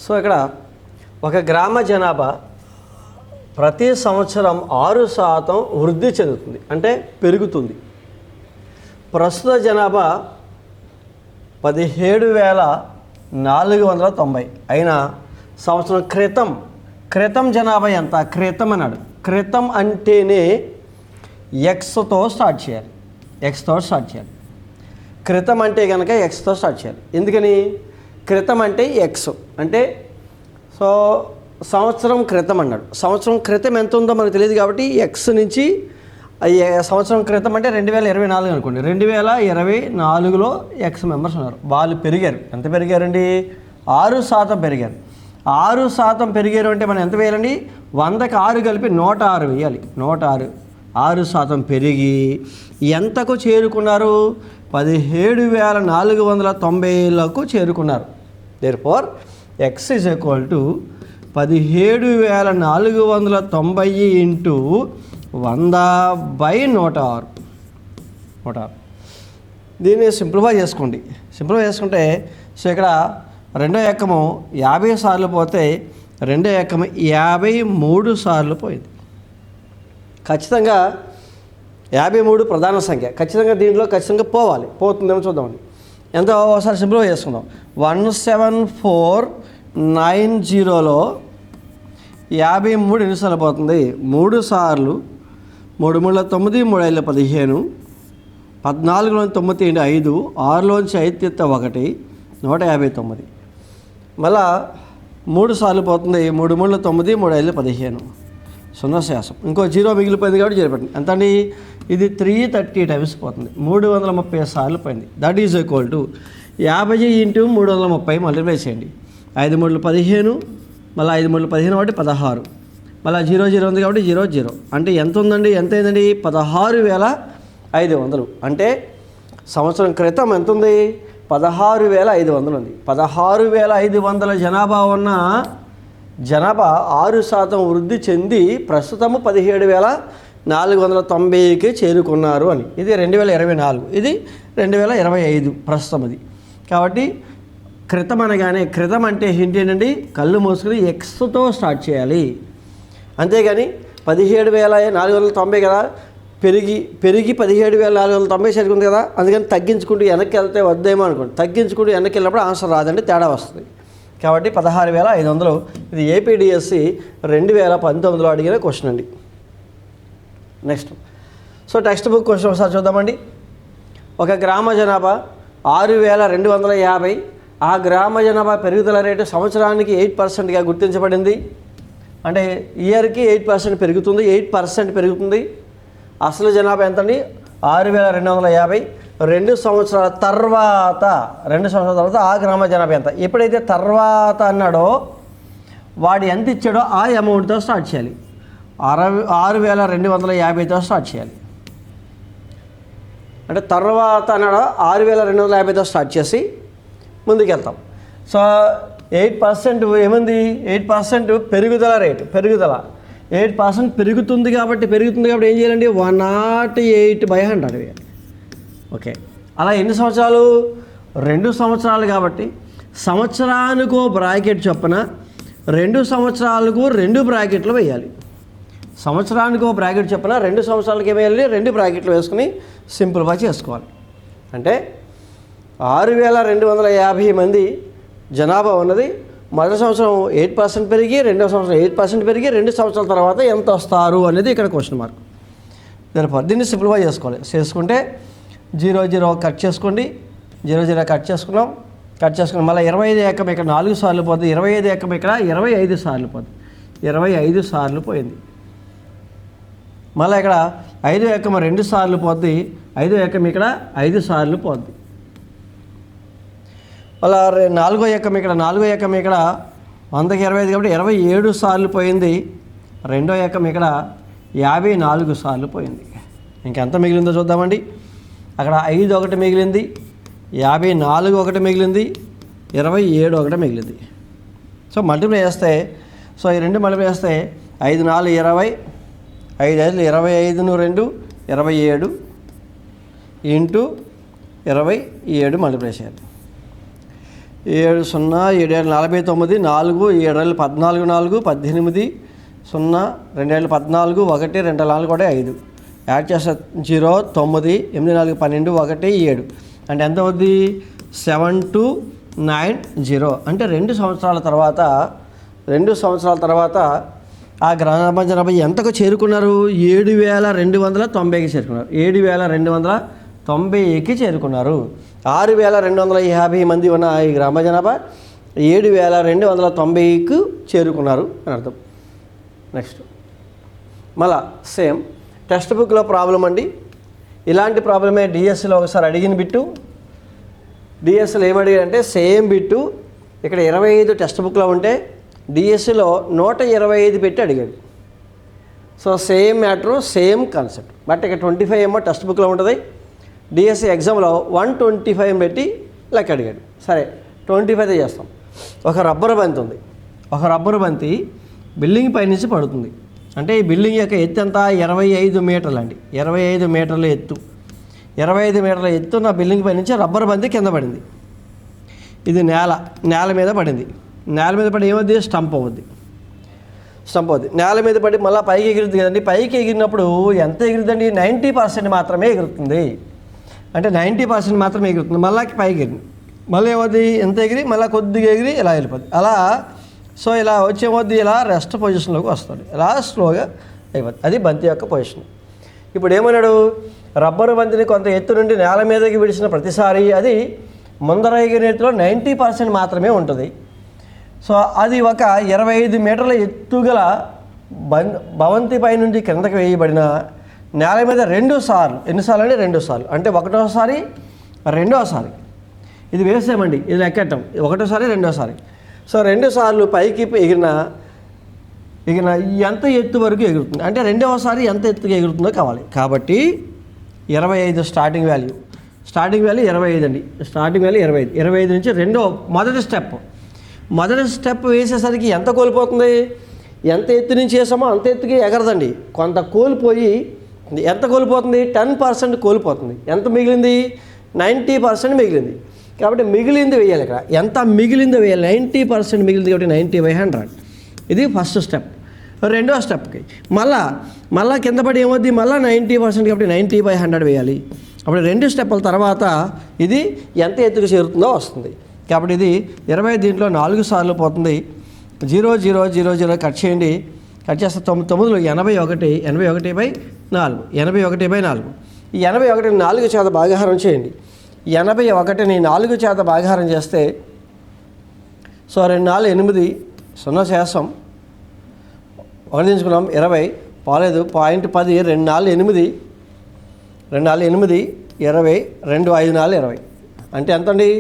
So ఇక్కడ ఒక గ్రామ జనాభా ప్రతి సంవత్సరం 6% వృద్ధి చెందుతుంది, అంటే పెరుగుతుంది. ప్రస్తుత జనాభా 17,490 అయినా సంవత్సరం క్రితం జనాభా ఎంత? క్రితం అన్నాడు. క్రితం అంటేనే ఎక్స్తో స్టార్ట్ చేయాలి. క్రితం అంటే కనుక ఎక్స్తో స్టార్ట్ చేయాలి. ఎందుకని? క్రితం అంటే ఎక్స్ అంటే సో సంవత్సరం క్రితం అన్నాడు. సంవత్సరం క్రితం ఎంత ఉందో మనకు తెలియదు కాబట్టి ఎక్స్ నుంచి సంవత్సరం క్రితం అంటే 2024 అనుకోండి. 2024లో ఎక్స్ మెంబర్స్ ఉన్నారు, వాళ్ళు పెరిగారు. ఎంత పెరిగారండి? 6% పెరిగారు. 6% పెరిగారు అంటే మనం ఎంత వేయాలండి? 100కి 6 కలిపి 106 వేయాలి. 6% పెరిగి ఎంతకు చేరుకున్నారు? 17,490లకు చేరుకున్నారు. Therefore X is equal to 17,490 into 100/106. దీన్ని సింప్లిఫై చేసుకోండి. సింప్లిఫై చేసుకుంటే సో ఇక్కడ రెండో ఎక్కము 50 సార్లు పోతే రెండో ఎక్కము 53 సార్లు పోయింది. ఖచ్చితంగా 53 ప్రధాన సంఖ్య. ఖచ్చితంగా దీంట్లో పోవాలి. పోతుందేమో చూద్దామండి. ఎంతో ఒకసారి సింప్లిఫై చేసుకుందాం. 17490లో 53 ఎన్నిసార్లు పోతుంది? 3 సార్లు. 3 3 9, 3 5 15, 14లో 9 5, 6లోంచి 5 తీస్తే 1, 159. మళ్ళా 3 సార్లు పోతుంది. 3 3 9, 3 5 15, 0 శాసం. ఇంకో 0 మిగిలిపోయింది కాబట్టి చేరిపెట్టండి. ఎంత అండి? ఇది 330 టైమ్స్ పోతుంది. 330 సార్లు పోయింది. That is equal to 50 into 330 multiply చేయండి. 5 3 15, మళ్ళీ 5 3 15 కాబట్టి 16, మళ్ళీ 0 0 ఉంది కాబట్టి 0 0. అంటే ఎంత ఉందండి? ఎంత అయిందండి? 16,500. అంటే సంవత్సరం క్రితం ఎంత ఉంది? 16,500 ఉంది. 16,500 జనాభా ఉన్న జనాభా 6% వృద్ధి చెంది ప్రస్తుతము 17,490కి చేరుకున్నారు అని. ఇది 2024, ఇది 2025 ప్రస్తుతం అది. కాబట్టి క్రితం అనగానే క్రితం అంటే ఏంటండి? కళ్ళు మూసుకుని ఎక్స్తో స్టార్ట్ చేయాలి. అంతేగాని 17,490 కదా, పెరిగి 17,490 సరిగ్గుంది కదా, అందుకని తగ్గించుకుంటూ వెనక్కి వెళ్తే వద్దేమో అనుకోండి. తగ్గించుకుంటూ వెనక్కి వెళ్ళినప్పుడు ఆన్సర్ రాదండి, తేడా వస్తుంది. కాబట్టి 16,500. ఇది ఏపీడిఎస్సి 2019లో అడిగిన క్వశ్చన్ అండి. Next so text book question ఒకసారి చూద్దామండి. ఒక గ్రామ జనాభా 6,250. ఆ గ్రామ జనాభా పెరుగుదల రేటు సంవత్సరానికి 8%గా గుర్తించబడింది. అంటే ఇయర్కి 8% పెరుగుతుంది. 8% పెరుగుతుంది. అసలు జనాభా ఎంతండి? 6,250. 2 సంవత్సరాల తర్వాత ఆ గ్రామ జనాభా ఎంత? ఎప్పుడైతే తర్వాత అన్నాడో వాడు ఎంత ఇచ్చాడో ఆ అమౌంట్తో స్టార్ట్ చేయాలి. 6,250తో స్టార్ట్ చేయాలి. అంటే తర్వాత అన్నాడో 6,250తో స్టార్ట్ చేసి ముందుకెళ్తాం. సో 8% ఏముంది? 8% పెరుగుదల రేటు. 8% పెరుగుతుంది కాబట్టి ఏం చేయాలండి? 108/100 వేయాలి. ఓకే, అలా ఎన్ని సంవత్సరాలు? 2 సంవత్సరాలు కాబట్టి సంవత్సరానికో బ్రాకెట్ చొప్పున 2 సంవత్సరాలకు 2 బ్రాకెట్లు వేయాలి. సంవత్సరానికో బ్రాకెట్ చొప్పున 2 సంవత్సరాలకి ఏమేయాలి? 2 బ్రాకెట్లు వేసుకుని సింపుల్గా చేసుకోవాలి. అంటే 6,250 మంది జనాభా ఉన్నది. మొదటి సంవత్సరం 8% పెరిగి, రెండో సంవత్సరం 8% పెరిగి, 2 సంవత్సరాల తర్వాత ఎంత వస్తారు అనేది ఇక్కడ క్వశ్చన్ మార్క్. దీన్ని సింప్లిఫై చేసుకుంటే 0 0 కట్ చేసుకోండి. 0 0 కట్ చేసుకుని మళ్ళీ 25 ఏకం ఇక్కడ 4 సార్లు పోతుంది. 25 ఏకం ఇక్కడ 25 సార్లు పోతుంది. 25 సార్లు పోయింది. మళ్ళీ ఇక్కడ 5 ఏకం 2 సార్లు పోద్ది. 5 ఏకం ఇక్కడ 5 సార్లు పోద్ది. మళ్ళీ 4వ ఏకం ఇక్కడ 100కి 25 కాబట్టి 27 సార్లు పోయింది. రెండో ఏకం ఇక్కడ 54 సార్లు పోయింది. ఇంకెంత మిగిలిందో చూద్దామండి. అక్కడ 5 ఒకటి మిగిలింది, 54 ఒకటి మిగిలింది, 27 ఒకటి మిగిలింది. సో మల్టిప్లై చేస్తే ఈ 2 మల్టిప్లై చేస్తే 5 4 20, 5 5 25, 2 27 ఇంటూ 27 మల్టిప్లై చేయాలి. 7 0 7 7 49 4 7 14 4 18 0 2 14 1 2 4 కూడా 5 యాడ్ చేస్తే 0 9 8 4 12 1 7 అంటే ఎంత అవుద్ది 7290 అంటే 2 సంవత్సరాల తర్వాత ఆ గ్రామ జనాభా ఎంతకు చేరుకున్నారు 7290కి చేరుకున్నారు 7290కి చేరుకున్నారు 6250 మంది ఉన్న ఈ గ్రామ జనాభా 7290కు చేరుకున్నారు అని అర్థం. నెక్స్ట్ మళ్ళా సేమ్ టెక్స్ట్ బుక్లో ప్రాబ్లం అండి. ఇలాంటి ప్రాబ్లమే డిఎస్సిలో ఒకసారి అడిగిన బిట్టు. డిఎస్సిలో ఏమడిగారంటే సేమ్ బిట్టు ఇక్కడ 25 టెక్స్ట్ బుక్లో ఉంటే డిఎస్సిలో 125 పెట్టి అడిగాడు. So same matter same concept. But ఇక్కడ 25 ఏమో టెక్స్ట్ బుక్లో ఉంటుంది. డిఎస్సి ఎగ్జామ్లో 125 పెట్టి లెక్క అడిగాడు. సరే 25 చేస్తాం. ఒక రబ్బరు బంతి ఉంది. ఒక రబ్బరు బంతి బిల్డింగ్ పైనుంచి పడుతుంది. అంటే ఈ బిల్డింగ్ యొక్క ఎత్తు ఎంత 25 మీటర్లు అండి. 25 మీటర్ల ఎత్తు. 25 మీటర్ల ఎత్తు నా బిల్డింగ్ పై నుంచి రబ్బర్ బంతి కింద పడింది. ఇది నేల మీద పడింది. నేల మీద పడి ఏమవుద్ది స్టంప్ అవుద్ది. నేల మీద పడి మళ్ళీ పైకి ఎగురుతుంది కదండి. పైకి ఎగిరినప్పుడు ఎంత ఎగురుతుందండి 90% మాత్రమే ఎగురుతుంది. అంటే 90% మాత్రమే ఎగురుతుంది. మళ్ళీ పైకి ఎగిరింది. మళ్ళీ ఏమవుద్ది ఎంత ఎగిరి మళ్ళీ కొద్దిగా ఎగిరి ఇలా వెళ్ళిపోద్ది. అలా సో ఇలా వచ్చేమొద్ది ఇలా రెస్ట్ పొజిషన్లోకి వస్తుంది. ఇలా స్లోగా అయిపోతుంది. అది బంతి యొక్క పొజిషన్. ఇప్పుడు ఏమన్నాడు రబ్బరు బంతిని కొంత ఎత్తు నుండి నేల మీదకి విడిచిన ప్రతిసారి అది ముందర ఎగిరిన ఎత్తులో 90% మాత్రమే ఉంటుంది. సో అది ఒక 25 మీటర్ల ఎత్తుగల భవంతి పై నుండి కిందకి వేయబడిన నేల మీద 2 సార్లు. ఎన్నిసార్లు అంటే 2 సార్లు. అంటే ఒకటోసారి రెండోసారి ఇది వేసామండి. ఇది లెక్కటం ఒకటోసారి రెండోసారి. సో 2 సార్లు పైకి ఎగిరిన ఎంత ఎత్తు వరకు ఎగురుతుంది అంటే రెండవసారి ఎంత ఎత్తుగా ఎగురుతుందో కావాలి. కాబట్టి 25 స్టార్టింగ్ వాల్యూ 25 అండి. స్టార్టింగ్ వాల్యూ 25 నుంచి మొదటి స్టెప్ వేసేసరికి ఎంత కోల్పోతుంది ఎంత ఎత్తు నుంచి వేసామో అంత ఎత్తుకి ఎగరదండి. కొంత కోల్పోయి ఎంత కోల్పోతుంది 10% కోల్పోతుంది. ఎంత మిగిలింది 90% మిగిలింది. కాబట్టి మిగిలింది వేయాలి. ఇక్కడ ఎంత మిగిలిందో వేయాలి 90% మిగిలింది కాబట్టి 90/100. ఇది ఫస్ట్ స్టెప్. రెండో స్టెప్కి మళ్ళా కింద పడి ఏమవుద్ది మళ్ళీ 90% కాబట్టి 90/100 వేయాలి. అప్పుడు 2 స్టెప్పుల తర్వాత ఇది ఎంత ఎత్తుకు చేరుతుందో వస్తుంది. కాబట్టి ఇది 20 దీంట్లో 4 సార్లు పోతుంది. 0 0 0 0 కట్ చేయండి. కట్ చేస్తే 9 81 81/4 81/4. ఈ 81ని 4 చేత భాగాహారం చేయండి. 81ని 4 చేత భాగాహారం చేస్తే సో 2 4 8 0 చేస్తాం. 1 తీసుకున్నాం 20 పోలేదు. .10 2 4 8 2 4 8 20 2 5 4 20 అంటే ఎంత అండి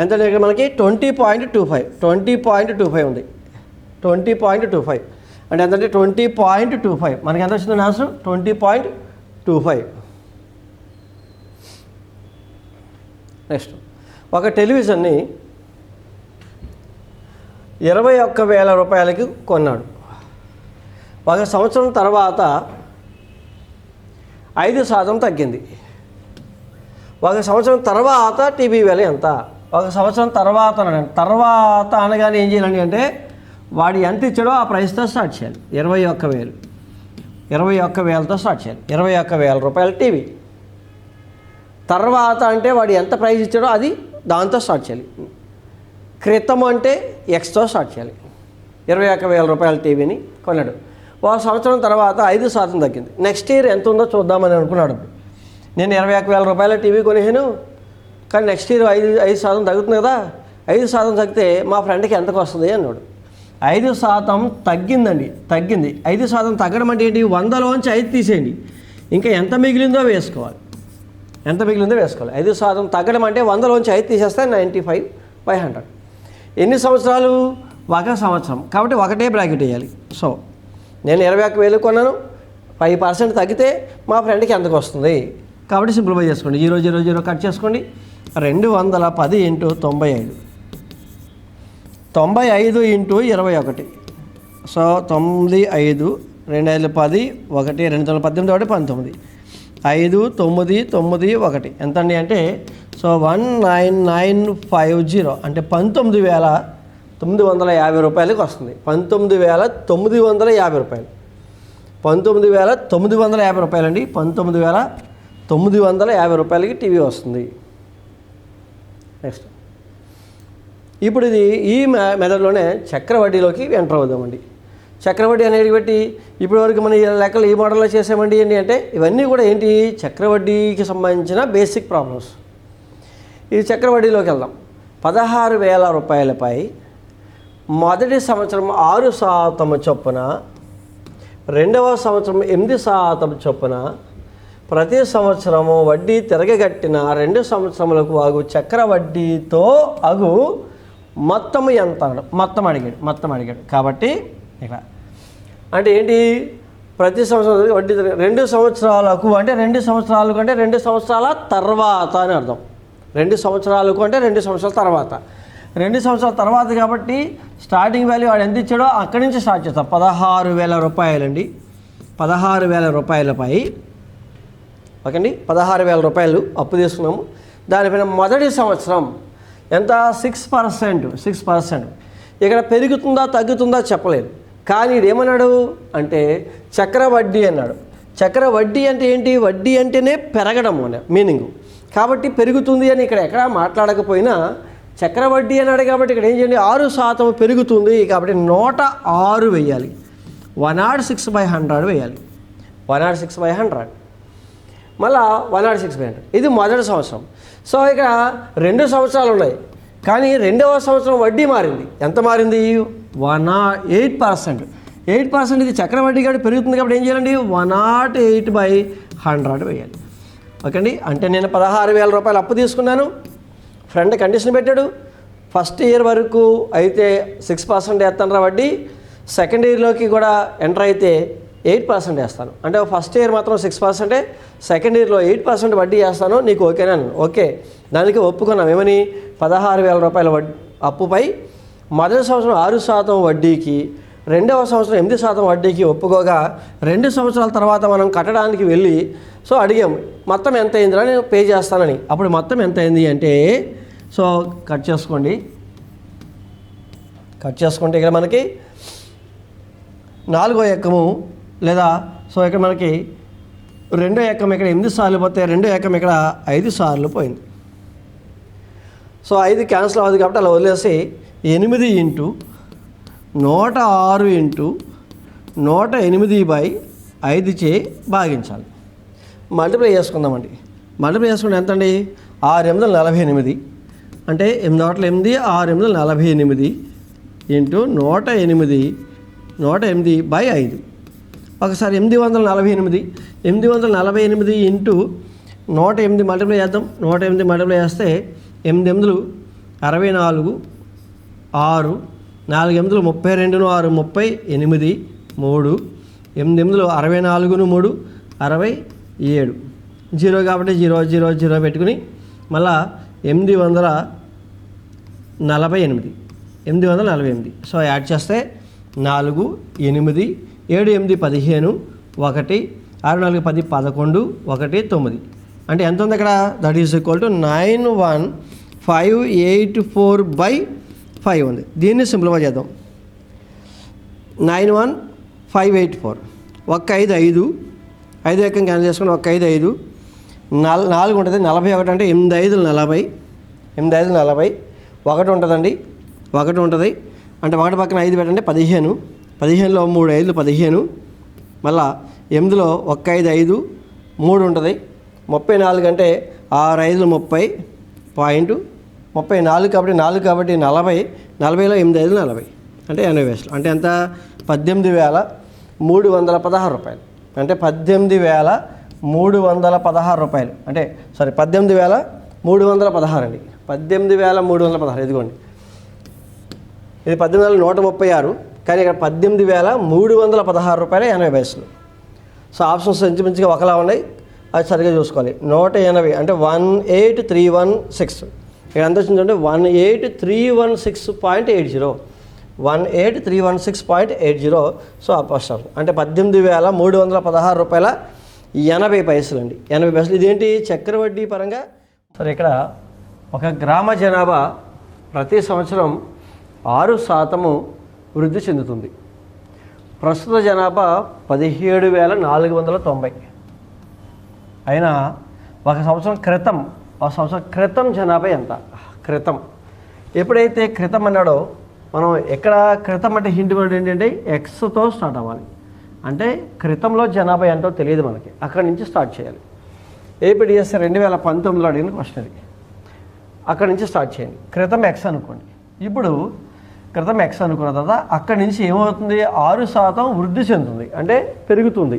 ఎంత ఇక్కడ మనకి 20.25 ఉంది. 20.25 అంటే ఎంతంటే 20.25 మనకి ఎంత వచ్చింది ఆన్సర్ 20.25. నెక్స్ట్ ఒక టెలివిజన్ని 21,000 రూపాయలకి కొన్నాడు. 1 సంవత్సరం తర్వాత 5% తగ్గింది. 1 సంవత్సరం తర్వాత టీవీ విల ఎంత 1 సంవత్సరం తర్వాత అనగానే ఏం చేయాలండి అంటే వాడు ఎంత ఇచ్చాడో ఆ ప్రైస్తో స్టార్ట్ చేయాలి. 21,000తో స్టార్ట్ చేయాలి. 21,000 రూపాయల టీవీ. తర్వాత అంటే వాడు ఎంత ప్రైస్ ఇచ్చాడో అది దాంతో స్టార్ట్ చేయాలి. క్రితం అంటే ఎక్స్తో స్టార్ట్ చేయాలి. 21,000 రూపాయల టీవీని కొన్నాడు. 1 సంవత్సరం తర్వాత 5% తగ్గింది. నెక్స్ట్ ఇయర్ ఎంత ఉందో చూద్దామని అనుకున్నాడు. నేను 21,000 రూపాయల టీవీ కొనేసాను కానీ నెక్స్ట్ ఇయర్ 5% తగ్గుతుంది కదా. 5% తగ్గితే మా ఫ్రెండ్కి ఎంతకు వస్తుంది అన్నాడు. 5% తగ్గిందండి. తగ్గింది. 5% తగ్గడం అంటే ఏంటి 100లోంచి 5 తీసేయండి. ఇంకా ఎంత మిగిలిందో వేసుకోవాలి. 5% తగ్గడం అంటే 100లోంచి 5 తీసేస్తే 95/100. ఎన్ని సంవత్సరాలు 1 సంవత్సరం కాబట్టి ఒకటే బ్రాకెట్ వేయాలి. సో నేను 21,000 కొన్నాను 5% తగ్గితే మా ఫ్రెండ్కి ఎంతకు వస్తుంది కాబట్టి సింప్లిఫై చేసుకోండి. 0 0 0 కట్ చేసుకోండి. 210 × 95 95 × 21. సో 95 2 5 10 1 2 9 18 19 5991 ఎంత అండి అంటే సో 19950 అంటే 19,950 రూపాయలకి వస్తుంది. 19,950 రూపాయలు, 19,950 రూపాయలు అండి. 19,950 రూపాయలకి టీవీ వస్తుంది. నెక్స్ట్ ఇప్పుడు ఇది ఈ మెథడ్లోనే చక్రవడ్డీలోకి ఎంటర్ అవుదామండి. చక్రవడ్డీ అనేది బట్టి ఇప్పటివరకు మనం ఈ లెక్కలు ఈ మోడల్లో చేసామండి ఏంటి అంటే ఇవన్నీ కూడా ఏంటి చక్రవడ్డీకి సంబంధించిన బేసిక్ ప్రాబ్లమ్స్. ఇది చక్రవడ్డీలోకి వెళ్దాం. 16,000 రూపాయలపై మొదటి సంవత్సరం 6% చొప్పున, రెండవ సంవత్సరం 8% చొప్పున ప్రతి సంవత్సరము వడ్డీ తిరగగట్టిన 2 సంవత్సరములకు అగు చక్రవడ్డీతో అగు మొత్తం ఎంత మొత్తం అడిగాడు. కాబట్టి ఇక్కడ అంటే ఏంటి ప్రతి సంవత్సరం వడ్డీ 2 సంవత్సరాలకు అంటే 2 సంవత్సరాలకు అంటే 2 సంవత్సరాల తర్వాత అని అర్థం. 2 సంవత్సరాలకు అంటే 2 సంవత్సరాల తర్వాత, 2 సంవత్సరాల తర్వాత కాబట్టి స్టార్టింగ్ వాల్యూ వాడు ఎంత ఇచ్చాడో అక్కడి నుంచి స్టార్ట్ చేస్తాం. 16,000 రూపాయలండి. 16,000 రూపాయలపై ఓకే అండి 16,000 రూపాయలు అప్పు తీసుకున్నాము. దానిపైన మొదటి సంవత్సరం ఎంత 6%. ఇక్కడ పెరుగుతుందా తగ్గుతుందా చెప్పలేదు. కానీ ఇదేమన్నాడు అంటే చక్రవడ్డీ అన్నాడు. చక్రవడ్డీ అంటే ఏంటి? వడ్డీ అంటేనే పెరగడం అనే మీనింగు. కాబట్టి పెరుగుతుంది అని ఇక్కడ ఎక్కడా మాట్లాడకపోయినా చక్రవడ్డీ అన్నాడు కాబట్టి ఇక్కడ ఏం చేయండి 6% పెరుగుతుంది కాబట్టి 106 వేయాలి. 106/100 వేయాలి. 106/100 మళ్ళా 106/100 ఇది మొదటి సంవత్సరం. సో ఇక్కడ 2 సంవత్సరాలు ఉన్నాయి కానీ రెండవ సంవత్సరం వడ్డీ మారింది. ఎంత మారింది? 108%. 8% ఇది చక్రవడ్డీ కాబట్టి పెరుగుతుంది కాబట్టి ఏం చేయాలండి 108/100 వేయాలి. ఓకే అండి. అంటే నేను 16,000 రూపాయలు అప్పు తీసుకున్నాను. ఫ్రెండ్ కండిషన్ పెట్టాడు ఫస్ట్ ఇయర్ వరకు అయితే 6% వేస్తాను వడ్డీ, సెకండ్ ఇయర్లోకి కూడా ఎంటర్ అయితే 8% వేస్తాను. అంటే ఫస్ట్ ఇయర్ మాత్రం 6%, సెకండ్ ఇయర్లో 8% వడ్డీ వేస్తాను, నీకు ఓకేనా? ఓకే, దానికి ఒప్పుకున్నాం. ఏమని 16,000 రూపాయల అప్పుపై మొదటి సంవత్సరం 6% వడ్డీకి, రెండవ సంవత్సరం 8% వడ్డీకి ఒప్పుకోగా 2 సంవత్సరాల తర్వాత మనం కట్టడానికి వెళ్ళి సో అడిగాము మొత్తం ఎంత అయిందిరా నేను పే చేస్తానని. అప్పుడు మొత్తం ఎంత అయింది అంటే సో కట్ చేసుకుంటే ఇక్కడ మనకి 4వ ఎక్కము లేదా సో ఇక్కడ మనకి 2వ ఎక్కం ఇక్కడ 8 సార్లు పోతే 2వ ఎక్కం ఇక్కడ 5 సార్లు పోయింది. సో 5 క్యాన్సిల్ అవ్వదు కాబట్టి అలా వదిలేసి 8 ఇంటూ 106 ఇంటూ 108/5 చే భాగించాలి. మల్టిప్లై చేసుకుందామండి. మల్టిప్లై చేసుకుంటే ఎంత అండి 6/848 అంటే 8 8 6/848 ఇంటూ 108/5 ఒకసారి 848 ఇంటూ 108 మల్టిప్లై చేద్దాం. 108 మల్టిప్లై చేస్తే 8 8 64 6 4 8 32 6 38 3 8 8 64 3 67 0 కాబట్టి 0 0 0 పెట్టుకుని మళ్ళా 848 సో యాడ్ చేస్తే 4 8 7 8 15 1 6 4 10 11 1 9 అంటే ఎంత ఉంది అక్కడ? దట్ ఈజ్ ఈక్వల్ టు 91584/5 ఉంది. దీన్ని సింప్లిఫై చేద్దాం. 91584 1 5 5 5 ఎక్కం క్యాన్సిల్ చేసుకుని 1 5 5 4 ఉంటుంది 41 అంటే 8 5 40 8 5 40 1 ఉంటుందండి 1 ఉంటుంది అంటే 1 పక్కన 5 పెట్టండి 15 15లో 3 5 15 మళ్ళా 8లో 1 5 5 3 ఉంటుంది 34 అంటే 6 5 30.34 కాబట్టి 4 కాబట్టి 40 40లో 8 5 40 అంటే 80 వేలు అంటే ఎంత 18,316 రూపాయలు అంటే 18,316 రూపాయలు అంటే సారీ 18,316 అండి 18,316 ఇదిగోండి ఇది 18,136 కానీ ఇక్కడ 18,316 రూపాయలు 80 పైసలు. సో ఆప్షన్స్ మంచిగా ఒకలా ఉన్నాయి అది సరిగ్గా చూసుకోవాలి. 180 అంటే 18316 ఇక్కడ ఎంత వచ్చిందంటే 18316.80 18316.80 సో ఫస్ట్ అంటే 18,316 రూపాయల 80 పైసలు అండి. 80 పైసలు. ఇదేంటి చక్రవడ్డీ పరంగా. సరే, ఇక్కడ ఒక గ్రామ జనాభా ప్రతి సంవత్సరం 6% వృద్ధి చెందుతుంది. ప్రస్తుత జనాభా 17,490. అయినా ఒక సంవత్సరం క్రితం జనాభా ఎంత? క్రితం ఎప్పుడైతే క్రితం అన్నాడో మనం ఎక్కడ క్రితం అంటే హింట్ వర్డ్ ఏంటంటే ఎక్స్తో స్టార్ట్ అవ్వాలి. అంటే క్రితంలో జనాభా ఎంతో తెలియదు మనకి, అక్కడి నుంచి స్టార్ట్ చేయాలి. ఏపీడిఎస్ 2019లో అడిగిన క్వశ్చన్ అది. అక్కడి నుంచి స్టార్ట్ చేయండి. క్రితం ఎక్స్ అనుకోండి. ఇప్పుడు క్రితం ఎక్స్ అనుకున్న తర్వాత అక్కడి నుంచి ఏమవుతుంది? 6% వృద్ధి చెందుతుంది, అంటే పెరుగుతుంది.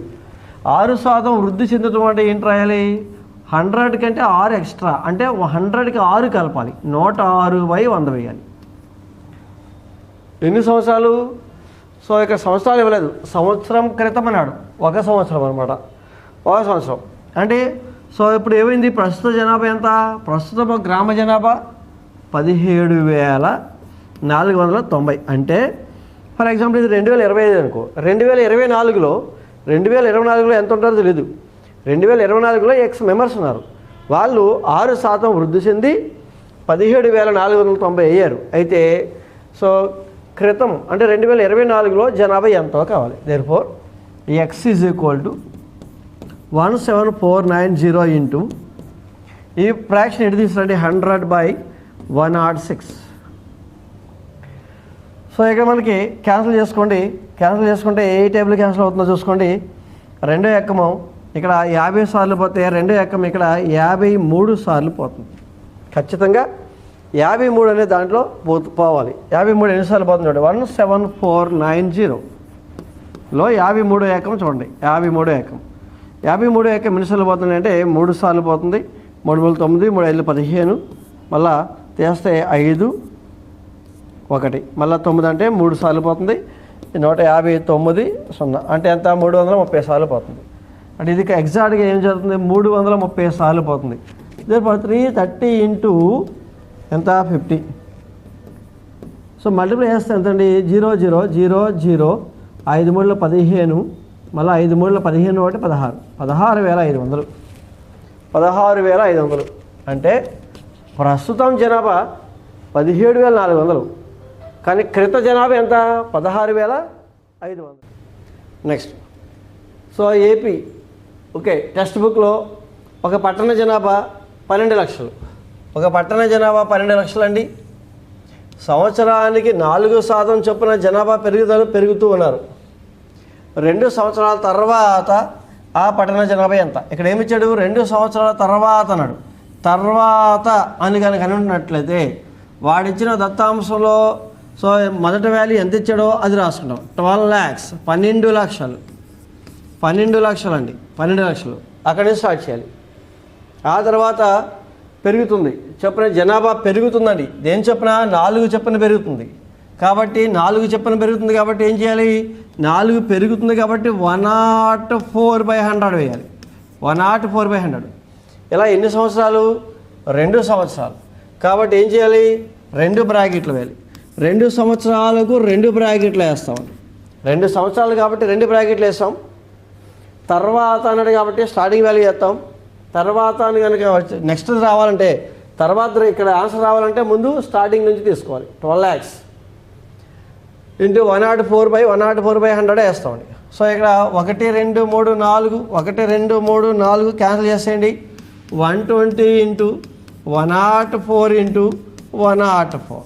6% వృద్ధి చెందడం అంటే ఏంటి రాయాలి? 100 కంటే 6 ఎక్స్ట్రా, అంటే 100కి 6 కలపాలి. 106/100 వేయాలి. ఎన్ని సంవత్సరాలు? సో ఇక్కడ సంవత్సరాలు ఇవ్వలేదు, సంవత్సరం క్రితం అన్నాడు. ఒక సంవత్సరం అనమాట, ఒక సంవత్సరం అంటే. సో ఇప్పుడు ఏమైంది? ప్రస్తుత జనాభా ఎంత? ప్రస్తుత గ్రామ జనాభా 17,490. అంటే ఫర్ ఎగ్జాంపుల్ ఇది 2025 అనుకో. 2024లో ఎంత ఉంటారో తెలీదు. 2024లో ఎక్స్ మెంబర్స్ ఉన్నారు. వాళ్ళు 6% వృద్ధి చెంది 17,490 అయ్యారు. అయితే సో క్రితం అంటే 2024లో జనాభా ఎంతో కావాలి. Therefore X is equal to 17490 into ఈ ఫ్రాక్షన్ ఎటు తీసుకురండి 100/106. సో ఇక్కడ మనకి క్యాన్సిల్ చేసుకుంటే ఏ టేబుల్ క్యాన్సిల్ అవుతుందో చూసుకోండి. 2వ ఎక్కము ఇక్కడ 50 సార్లు పోతే 2వ ఎక్కం ఇక్కడ 53 సార్లు పోతుంది. ఖచ్చితంగా 53 అనే దాంట్లో పోవాలి. 53 ఎన్నిసార్లు పోతుంది చూడండి. 17490లో 53వ ఏకం చూడండి. 53వ ఏకం ఎన్నిసార్లు పోతుంది అంటే 3 సార్లు పోతుంది. 3 × 9, 3 × 5 15. మళ్ళా తీస్తే 5 1, మళ్ళీ 9 అంటే 3 సార్లు పోతుంది. 159 0 అంటే ఎంత? 330 సార్లు పోతుంది. అంటే ఇది ఎగ్జాక్ట్గా ఏం జరుగుతుంది? 330 సార్లు పోతుంది. ఇదే 330 ఇంటూ ఎంత? 50. సో మల్టిప్లై చేస్తే ఎంతండి? 0 0 0 0 5 3 15, మళ్ళీ 5 3 15 ఒకటి 16. 16,500. 16,500 అంటే ప్రస్తుతం జనాభా 17,400, కానీ క్రిత జనాభా ఎంత? 16,500. Next so AP okay text బుక్లో ఒక పట్టణ జనాభా 12 లక్షలు. ఒక పట్టణ జనాభా 12 లక్షలు అండి. సంవత్సరానికి 4% చొప్పున జనాభా పెరుగుతూ ఉన్నారు. 2 సంవత్సరాల తర్వాత ఆ పట్టణ జనాభా ఎంత? ఇక్కడ ఏమిచ్చాడు? 2 సంవత్సరాల తర్వాత అన్నాడు. తర్వాత అని కనుక అనుకున్నట్లయితే వాడిచ్చిన దత్తాంశంలో సో మొదటి వాల్యూ ఎంత ఇచ్చాడో అది రాసుకుంటాం. 12 lakhs 12 లక్షలు. 12 లక్షలు అండి, 12 లక్షలు. అక్కడి నుంచి స్టార్ట్ చేయాలి. ఆ తర్వాత పెరుగుతుంది చొప్పున జనాభా పెరుగుతుందండి. దేని చొప్పున? 4 చొప్పున పెరుగుతుంది. కాబట్టి 4 చొప్పున పెరుగుతుంది కాబట్టి ఏం చేయాలి? 4 పెరుగుతుంది కాబట్టి 104/100 వేయాలి. 104/100. ఇలా ఎన్ని సంవత్సరాలు? 2 సంవత్సరాలు. కాబట్టి ఏం చేయాలి? 2 బ్రాకెట్లు వేయాలి. 2 సంవత్సరాలకు 2 బ్రాకెట్లు వేస్తామండి. 2 సంవత్సరాలు కాబట్టి 2 బ్రాకెట్లు వేస్తాం. తర్వాత అన్నాడు కాబట్టి స్టార్టింగ్ వాల్యూ వేస్తాం. తర్వాత అని కనుక నెక్స్ట్ రావాలంటే తర్వాత ఇక్కడ ఆన్సర్ రావాలంటే ముందు స్టార్టింగ్ నుంచి తీసుకోవాలి. 12 lakhs ఇంటూ 104/100 వేస్తామండి. సో ఇక్కడ 1 2 3 4 1 2 3 4 క్యాన్సిల్ చేసేయండి. 120 into 104 into 104.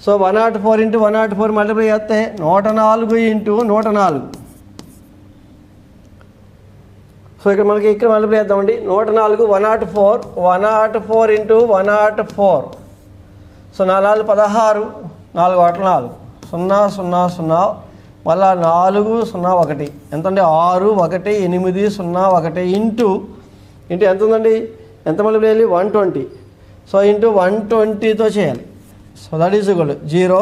So 104 into 104 multiply చేస్తే 104 ఇంటూ 104. సో ఇక్కడ మనకి ఇక్కడ మల్టిప్లై చేద్దామండి. 104 104 ఇంటూ 104. సో 4 16 4 1 4 0 0 0 మళ్ళా 4 0 1 ఎంతండి? 6 1 8 0 1 ఇంటూ ఎంత ఉందండి? ఎంత మల్టిప్లై చేయాలి? 120. సో ఇంటూ 120తో చేయాలి. So that is equal 0.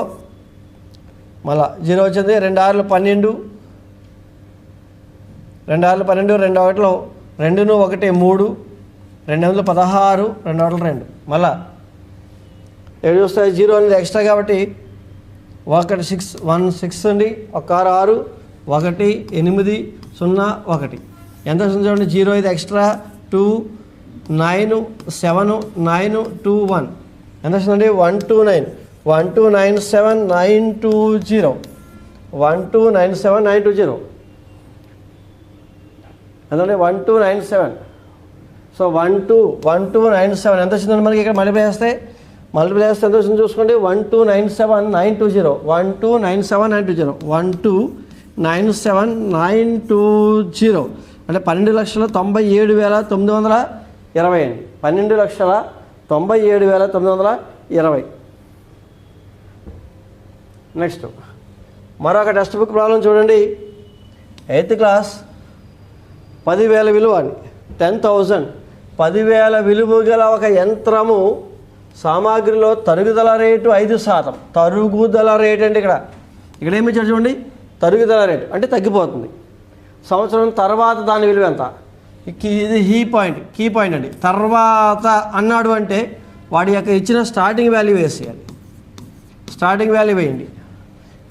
మళ్ళా 0 వచ్చింది. 2 6 12 2 6 12 2 1 2 1 3 2 8 16 2 1 2 మళ్ళా 7 వస్తాయి. 0 అనేది ఎక్స్ట్రా కాబట్టి 1 6 1 6 అండి. 1 6 1 8 0 1 ఎంత వస్తుంది చూడండి, 0 ఇది ఎక్స్ట్రా 2 9 7 9 2 1 ఎంత వస్తుందండి 129 1297920 1297920 ఎంతండి 1297. సో 12997 ఎంత వచ్చిందండి మనకి ఇక్కడ మల్టిప్లై చేస్తే ఎంత వచ్చింది చూసుకోండి, 1297920 1297920 1297920 అంటే 12,97,920 అండి. 12,97,920. నెక్స్ట్ మరొక టెక్స్ట్ బుక్ ప్రాబ్లం చూడండి. 8th క్లాస్ 10,000 విలువ అని 10,000 10,000 విలువ గల ఒక యంత్రము సామాగ్రిలో తరుగుదల రేటు 5%. తరుగుదల రేటు అంటే ఇక్కడ ఏమి ఇచ్చారు చూడండి, తరుగుదల రేటు అంటే తగ్గిపోతుంది. సంవత్సరం తర్వాత దాని విలువ ఎంత, ఇది కీ పాయింట్ అండి. తర్వాత అన్నాడు అంటే వాడి యొక్క ఇచ్చిన స్టార్టింగ్ వాల్యూ వేసేయాలి. స్టార్టింగ్ వాల్యూ వేయండి.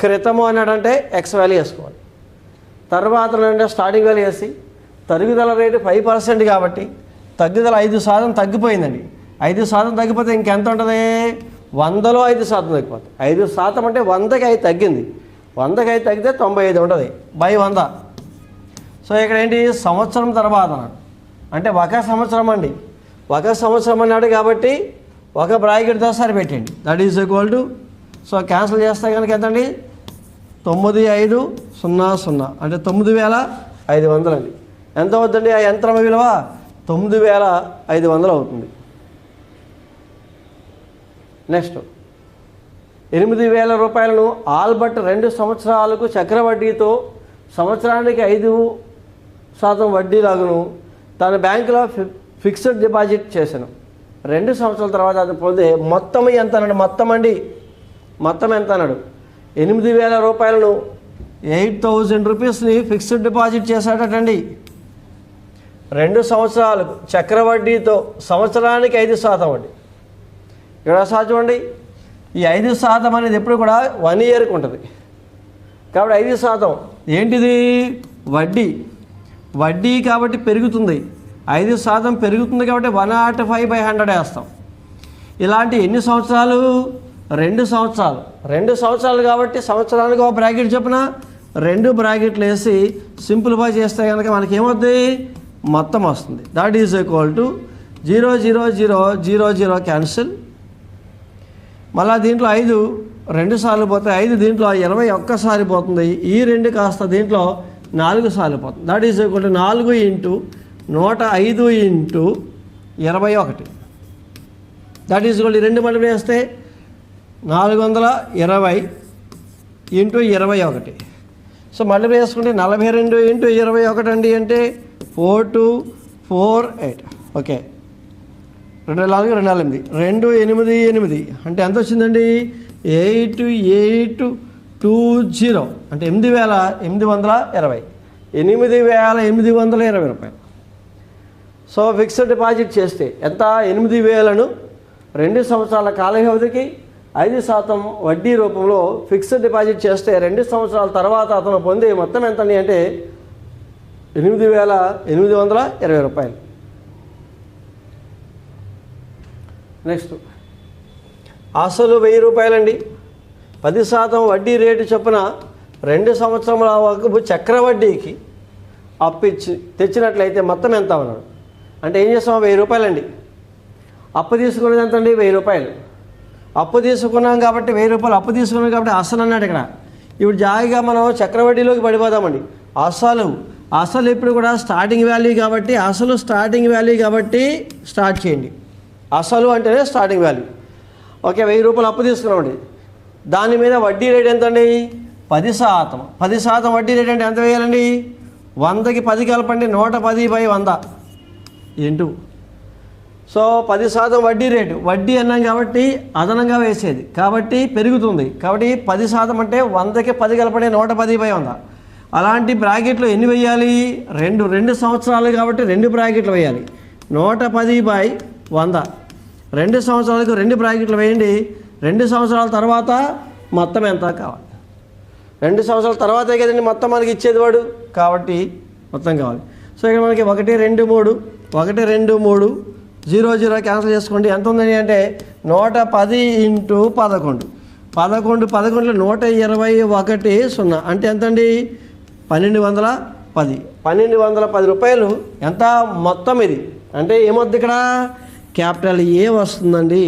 క్రితము అన్నాడంటే ఎక్స్ వాల్యూ వేసుకోవాలి. తర్వాత అంటే స్టార్టింగ్ వాల్యూ వేసి తరుగుదల రేటు 5% కాబట్టి తగ్గుదల 5% తగ్గిపోయిందండి. 5% తగ్గిపోతే ఇంకెంత ఉంటుంది, 100లో 5% తగ్గిపోతుంది. 5% అంటే 100కి 5 తగ్గింది. 100కి 5 తగ్గితే 95 ఉంటుంది బై 100. సో ఇక్కడ ఏంటి, సంవత్సరం తర్వాత అన్నాడు అంటే ఒక సంవత్సరం అండి. ఒక సంవత్సరం అన్నాడు కాబట్టి ఒక బ్రాకెట్తో సరిపెట్టండి. That is equal to, so cancel చేస్తే కనుక ఎంతండి 9500 అంటే 9,500 అండి. ఎంత అవుతుందండి ఆ యంత్రం విలువ, 9,500 అవుతుంది. నెక్స్ట్ 8,000 రూపాయలను ఆల్బర్ట్ 2 సంవత్సరాలకు చక్రవడ్డీతో సంవత్సరానికి 5% వడ్డీ లాగును తన బ్యాంకులో ఫిక్స్డ్ డిపాజిట్ చేశాను. 2 సంవత్సరాల తర్వాత అది పొందే మొత్తం ఎంత అన్నాడు, మొత్తం ఎంత అన్నాడు, 8,000 రూపాయలను 8,000 రూపీస్ని ఫిక్స్డ్ డిపాజిట్ చేశాడటండి. 2 సంవత్సరాలకు చక్రవడ్డీతో సంవత్సరానికి 5% వడ్డీ. ఇక్కడ చూడండి, ఈ 5% అనేది ఎప్పుడు కూడా 1 ఇయర్కి ఉంటుంది. కాబట్టి 5% ఏంటిది, వడ్డీ కాబట్టి పెరుగుతుంది. 5% పెరుగుతుంది కాబట్టి 105/100 వేస్తాం. ఇలాంటి ఎన్ని సంవత్సరాలు, 2 సంవత్సరాలు. 2 సంవత్సరాలు కాబట్టి సంవత్సరానికి ఒక బ్రాకెట్ చొప్పున 2 బ్రాకెట్లు వేసి సింప్లిఫై చేస్తే కనుక మనకి ఏమవుతుంది, మొత్తం వస్తుంది. That is equal to 0,0,0,0,0 cancel. మళ్ళీ దీంట్లో 5 2 సార్లు పోతాయి, 5 దీంట్లో 21 సారి పోతుంది. ఈ 2 కాస్త దీంట్లో 4 సార్లు పోతుంది. That is equal to 4 × 105 × 21. That is equal to 2 multiply చేస్తే 420 × 21. సో మల్టిప్లై చేసుకుంటే 42 × 21 అండి అంటే 4248. ఓకే, 2 4 2 4 8 2 8 అంటే ఎంత వచ్చిందండి, 8820 అంటే 8,820 8,820 రూపాయలు. సో ఫిక్స్డ్ డిపాజిట్ చేస్తే ఎంత, 8,000ను 2 సంవత్సరాల కాల వ్యవధికి 5% వడ్డీ రూపంలో ఫిక్స్డ్ డిపాజిట్ చేస్తే 2 సంవత్సరాల తర్వాత అతను పొందే మొత్తం ఎంత అంటే 8,820 రూపాయలు. నెక్స్ట్ అసలు 1000 రూపాయలండి. 10% వడ్డీ రేటు చొప్పున 2 సంవత్సరముల వరకు చక్రవడ్డీకి అప్పిచ్చి తెచ్చినట్లయితే మొత్తం ఎంత అన్నాడు అంటే ఏం చేస్తాం, 1000 రూపాయలండి. అప్పు తీసుకునేది ఎంత అండి, 1000 రూపాయలు. అప్పు తీసుకున్నాం కాబట్టి 1000 రూపాయలు అప్పు తీసుకున్నాం కాబట్టి అసలు అన్నాడు ఇక్కడ. ఇప్పుడు జాయిగా మనం చక్రవడ్డీలోకి పడిపోదామండి. అసలు ఇప్పుడు కూడా స్టార్టింగ్ వాల్యూ కాబట్టి స్టార్ట్ చేయండి. అసలు అంటేనే స్టార్టింగ్ వాల్యూ. ఓకే, 1000 రూపాయలు అప్పు తీసుకున్నామండి. దాని మీద వడ్డీ రేట్ ఎంత అండి, 10%. 10% వడ్డీ రేట్ అంటే ఎంత వేయాలండి, 100కి 10 కలపండి, 110/100 ఇంటూ. సో 10% వడ్డీ రేటు, వడ్డీ అన్నాం కాబట్టి అదనంగా వేసేది కాబట్టి పెరుగుతుంది. కాబట్టి 10% అంటే 100కి 10 కలపండి, 110/100. అలాంటి బ్రాకెట్లు ఎన్ని వేయాలి, 2 సంవత్సరాలు కాబట్టి 2 బ్రాకెట్లు వేయాలి. 110/100 2 సంవత్సరాలకు 2 బ్రాకెట్లు వేయండి. 2 సంవత్సరాల తర్వాత మొత్తం ఎంత కావాలి, 2 సంవత్సరాల తర్వాతే కదండి మొత్తం మనకి ఇచ్చేది వాడు కాబట్టి మొత్తం కావాలి. సో ఇక్కడ మనకి 1 2 3 1 2 3 0 0 క్యాన్సిల్ చేసుకోండి. ఎంత ఉందని అంటే 110 ఇంటూ 11 11 11లో 121 0 అంటే ఎంత అండి 1210 1210 రూపాయలు ఎంత మొత్తం ఇది అంటే ఏమొద్దు ఇక్కడ క్యాపిటల్ ఏ వస్తుందండి.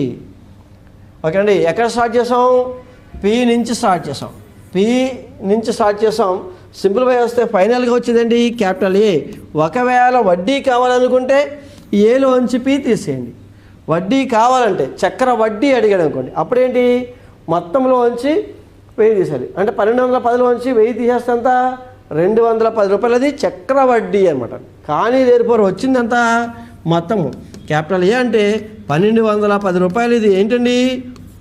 ఓకే అండి. ఎక్కడ స్టార్ట్ చేసాం పి నుంచి స్టార్ట్ చేసాం సింప్లిఫై వస్తే ఫైనల్గా వచ్చిందండి క్యాపిటల్ ఏ. ఒకవేళ వడ్డీ కావాలనుకుంటే ఏలోంచి పి తీసేయండి. వడ్డీ కావాలంటే చక్ర వడ్డీ అడిగాడు అనుకోండి అప్పుడేంటి మొత్తంలోంచి 1000 తీసేయాలి. అంటే 1210లోంచి 1000 తీసేస్తే ఎంత 210 రూపాయలు అది చక్ర వడ్డీ అనమాట. కానీ లేకపోతే వచ్చిందంత మొత్తము క్యాపిటల్ ఏ అంటే 1210 రూపాయలు.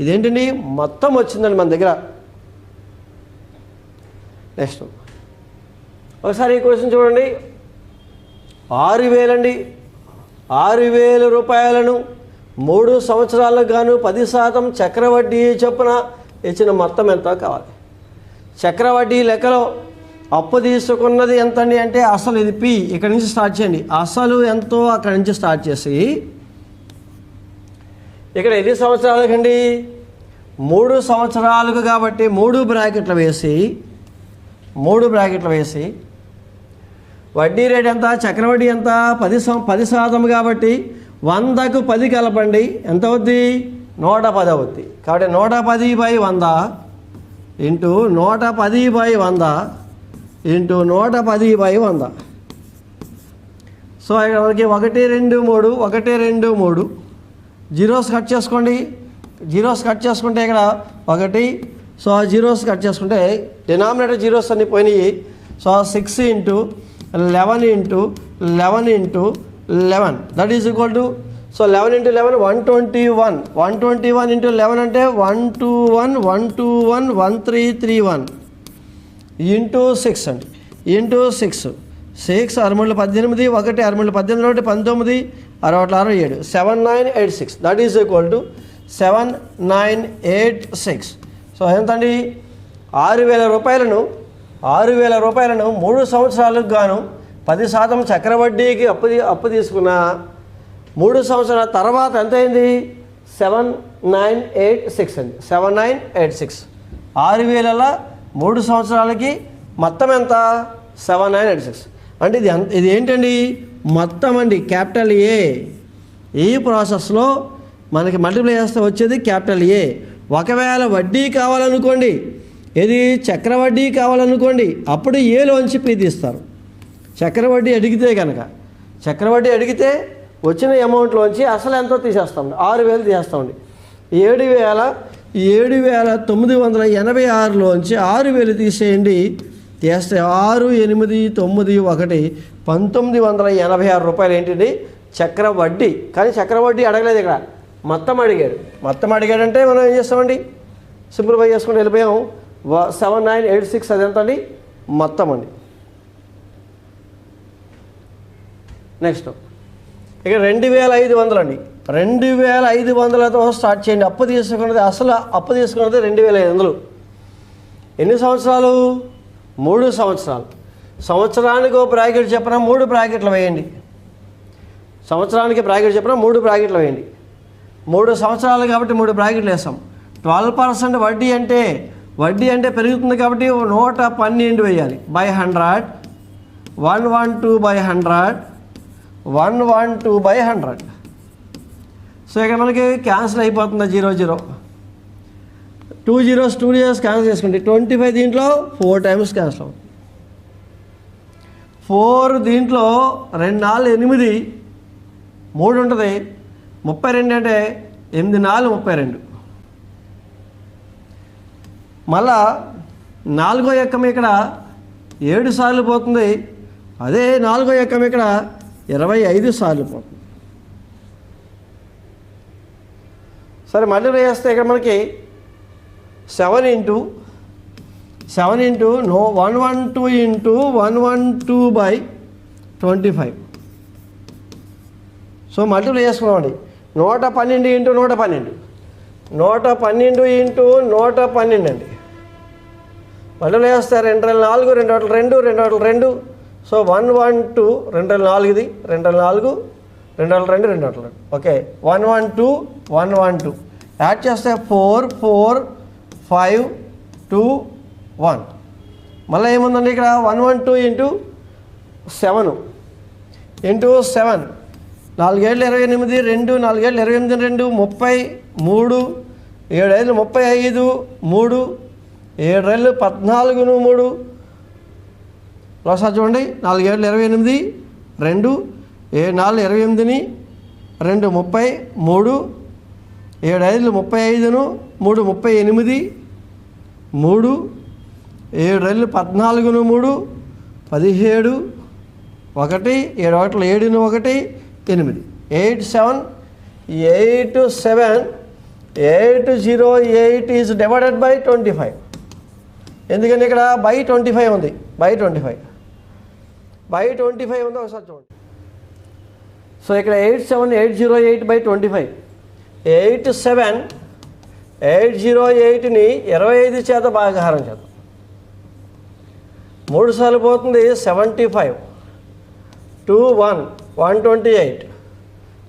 ఇదేంటండి మొత్తం వచ్చిందండి మన దగ్గర. నెక్స్ట్ ఒకసారి ఈ క్వశ్చన్ చూడండి. 6000 అండి. 6000 రూపాయలను 3 సంవత్సరాలకు గాను 10% చక్రవడ్డీ చొప్పున ఇచ్చిన మొత్తం ఎంత కావాలి. చక్రవడ్డీ లెక్కలో అప్పు తీసుకున్నది ఎంతండి అంటే అసలు ఇది పి ఇక్కడ నుంచి స్టార్ట్ చేయండి. అసలు ఎంతో అక్కడి నుంచి స్టార్ట్ చేసి ఇక్కడ ఎన్ని సంవత్సరాలకండి 3 సంవత్సరాలకు కాబట్టి 3 బ్రాకెట్లు వేసి వడ్డీ రేట్ ఎంత చక్రవడ్డీ ఎంత 10% కాబట్టి 100కు 10 కలపండి ఎంత అవుద్ది 110 అవుద్ది. కాబట్టి 110/100 ఇంటూ 110/100 ఇంటూ 110/100. సో ఇక్కడ మనకి 1 2 3 జీరోస్ కట్ చేసుకోండి. చేసుకుంటే ఇక్కడ 1 సో జీరోస్ కట్ చేసుకుంటే డినామినేటర్ జీరోస్ అన్నీ పోయినాయి. So 6 into 11 into 11 that is equal to so 11 into 11 121 into 11 అంటే 121 1331 ఇంటూ 6 అండి into 6 6 6 18 1 6 18 19 6 7986 that is equal to 7986. So ఎంతండి 6000 రూపాయలను 3 సంవత్సరాలకు గాను 10% చక్రవడ్డీకి అప్పు తీసుకున్న 3 సంవత్సరాల తర్వాత ఎంత అయింది 7986 అండి 7986. 6000 3 సంవత్సరాలకి మొత్తం ఎంత 7986 అంటే ఇది ఏంటండి మొత్తం అండి క్యాపిటల్ ఏ. ఈ ప్రాసెస్లో మనకి మల్టిప్లై చేస్తే వచ్చేది క్యాపిటల్ ఏ. ఒకవేళ వడ్డీ కావాలనుకోండి చక్రవడ్డీ కావాలనుకోండి అప్పుడు ఏలోంచి పి తీస్తారు. చక్రవడ్డీ అడిగితే వచ్చిన అమౌంట్లోంచి అసలు ఎంతో తీసేస్తామండి 6000 తీసేస్తామండి. 7986లోంచి 6000 తీసేయండి. తీస్తే 6 8 9 1 1986 రూపాయలు ఏంటండి చక్రవడ్డీ. కానీ చక్రవడ్డీ అడగలేదు ఇక్కడ మొత్తం అడిగాడంటే మనం ఏం చేస్తామండి సింప్లిఫై చేసుకుంటూ వెళ్ళిపోయాం. 7986 అది ఎంత అండి మొత్తం అండి. నెక్స్ట్ ఇక 2500 అండి. 2500తో స్టార్ట్ చేయండి. అప్పు తీసుకున్నది 2500. ఎన్ని సంవత్సరాలు 3 సంవత్సరాలు. సంవత్సరానికి ఒక బ్రాకెట్ చెప్పిన 3 బ్రాకెట్లు వేయండి. 3 సంవత్సరాలు కాబట్టి 3 బ్రాకెట్లు వేస్తాం. 12% వడ్డీ అంటే పెరుగుతుంది కాబట్టి 112 వేయాలి బై 100 112/100 112/100. సో ఇక్కడ మనకి క్యాన్సిల్ అయిపోతుంది 0 0 2 zeros క్యాన్సిల్ చేసుకుంటే 25 దీంట్లో 4 టైమ్స్ క్యాన్సిల్ అవుతుంది. 4 దీంట్లో 2 4 8 3 ఉంటుంది 32 అంటే 8 4 32. మళ్ళా 4వ ఎక్కం ఇక్కడ 7 సార్లు పోతుంది. అదే 4వ ఎక్కం ఇక్కడ 25 సార్లు పోతుంది. సరే మళ్ళీ వేస్తే ఇక్కడ మనకి 7 ఇంటూ 112 ఇంటూ 112/25. సో మల్టిప్లై చేసుకున్నామండి. 112 ఇంటూ 112 ఇంటూ 112 అండి. మల్టిప్లై చేస్తే 2 4 2 2 2 2 సో 112 2 4 ఇది 2 4 2 2 2 2 ఓకే 112 112 యాడ్ చేస్తే 4 4 5 2 1 మళ్ళీ ఏముందండి ఇక్కడ 112 ఇంటూ 7 ఇంటూ 7 4 7 28 2 4 7 28 2 30 3 7 5 35 3 7 14 3 ఒకసారి చూడండి 4 7 28 2 7 4 28 2 30 3 7 5 35 3 38 3 7 14 3 17 1 7 1 7 1 8 8 7 8 7 8 0 8 ఈజ్ డివైడెడ్ బై 25 ఎందుకంటే ఇక్కడ బై 25 ఉంది బై 25 ఉంది ఒకసారి చూడండి సో ఇక్కడ 87808 బై 25 87808ని 25 చేత భాగాహారం చేద్దాం 3 సార్లు పోతుంది 75 2 1 128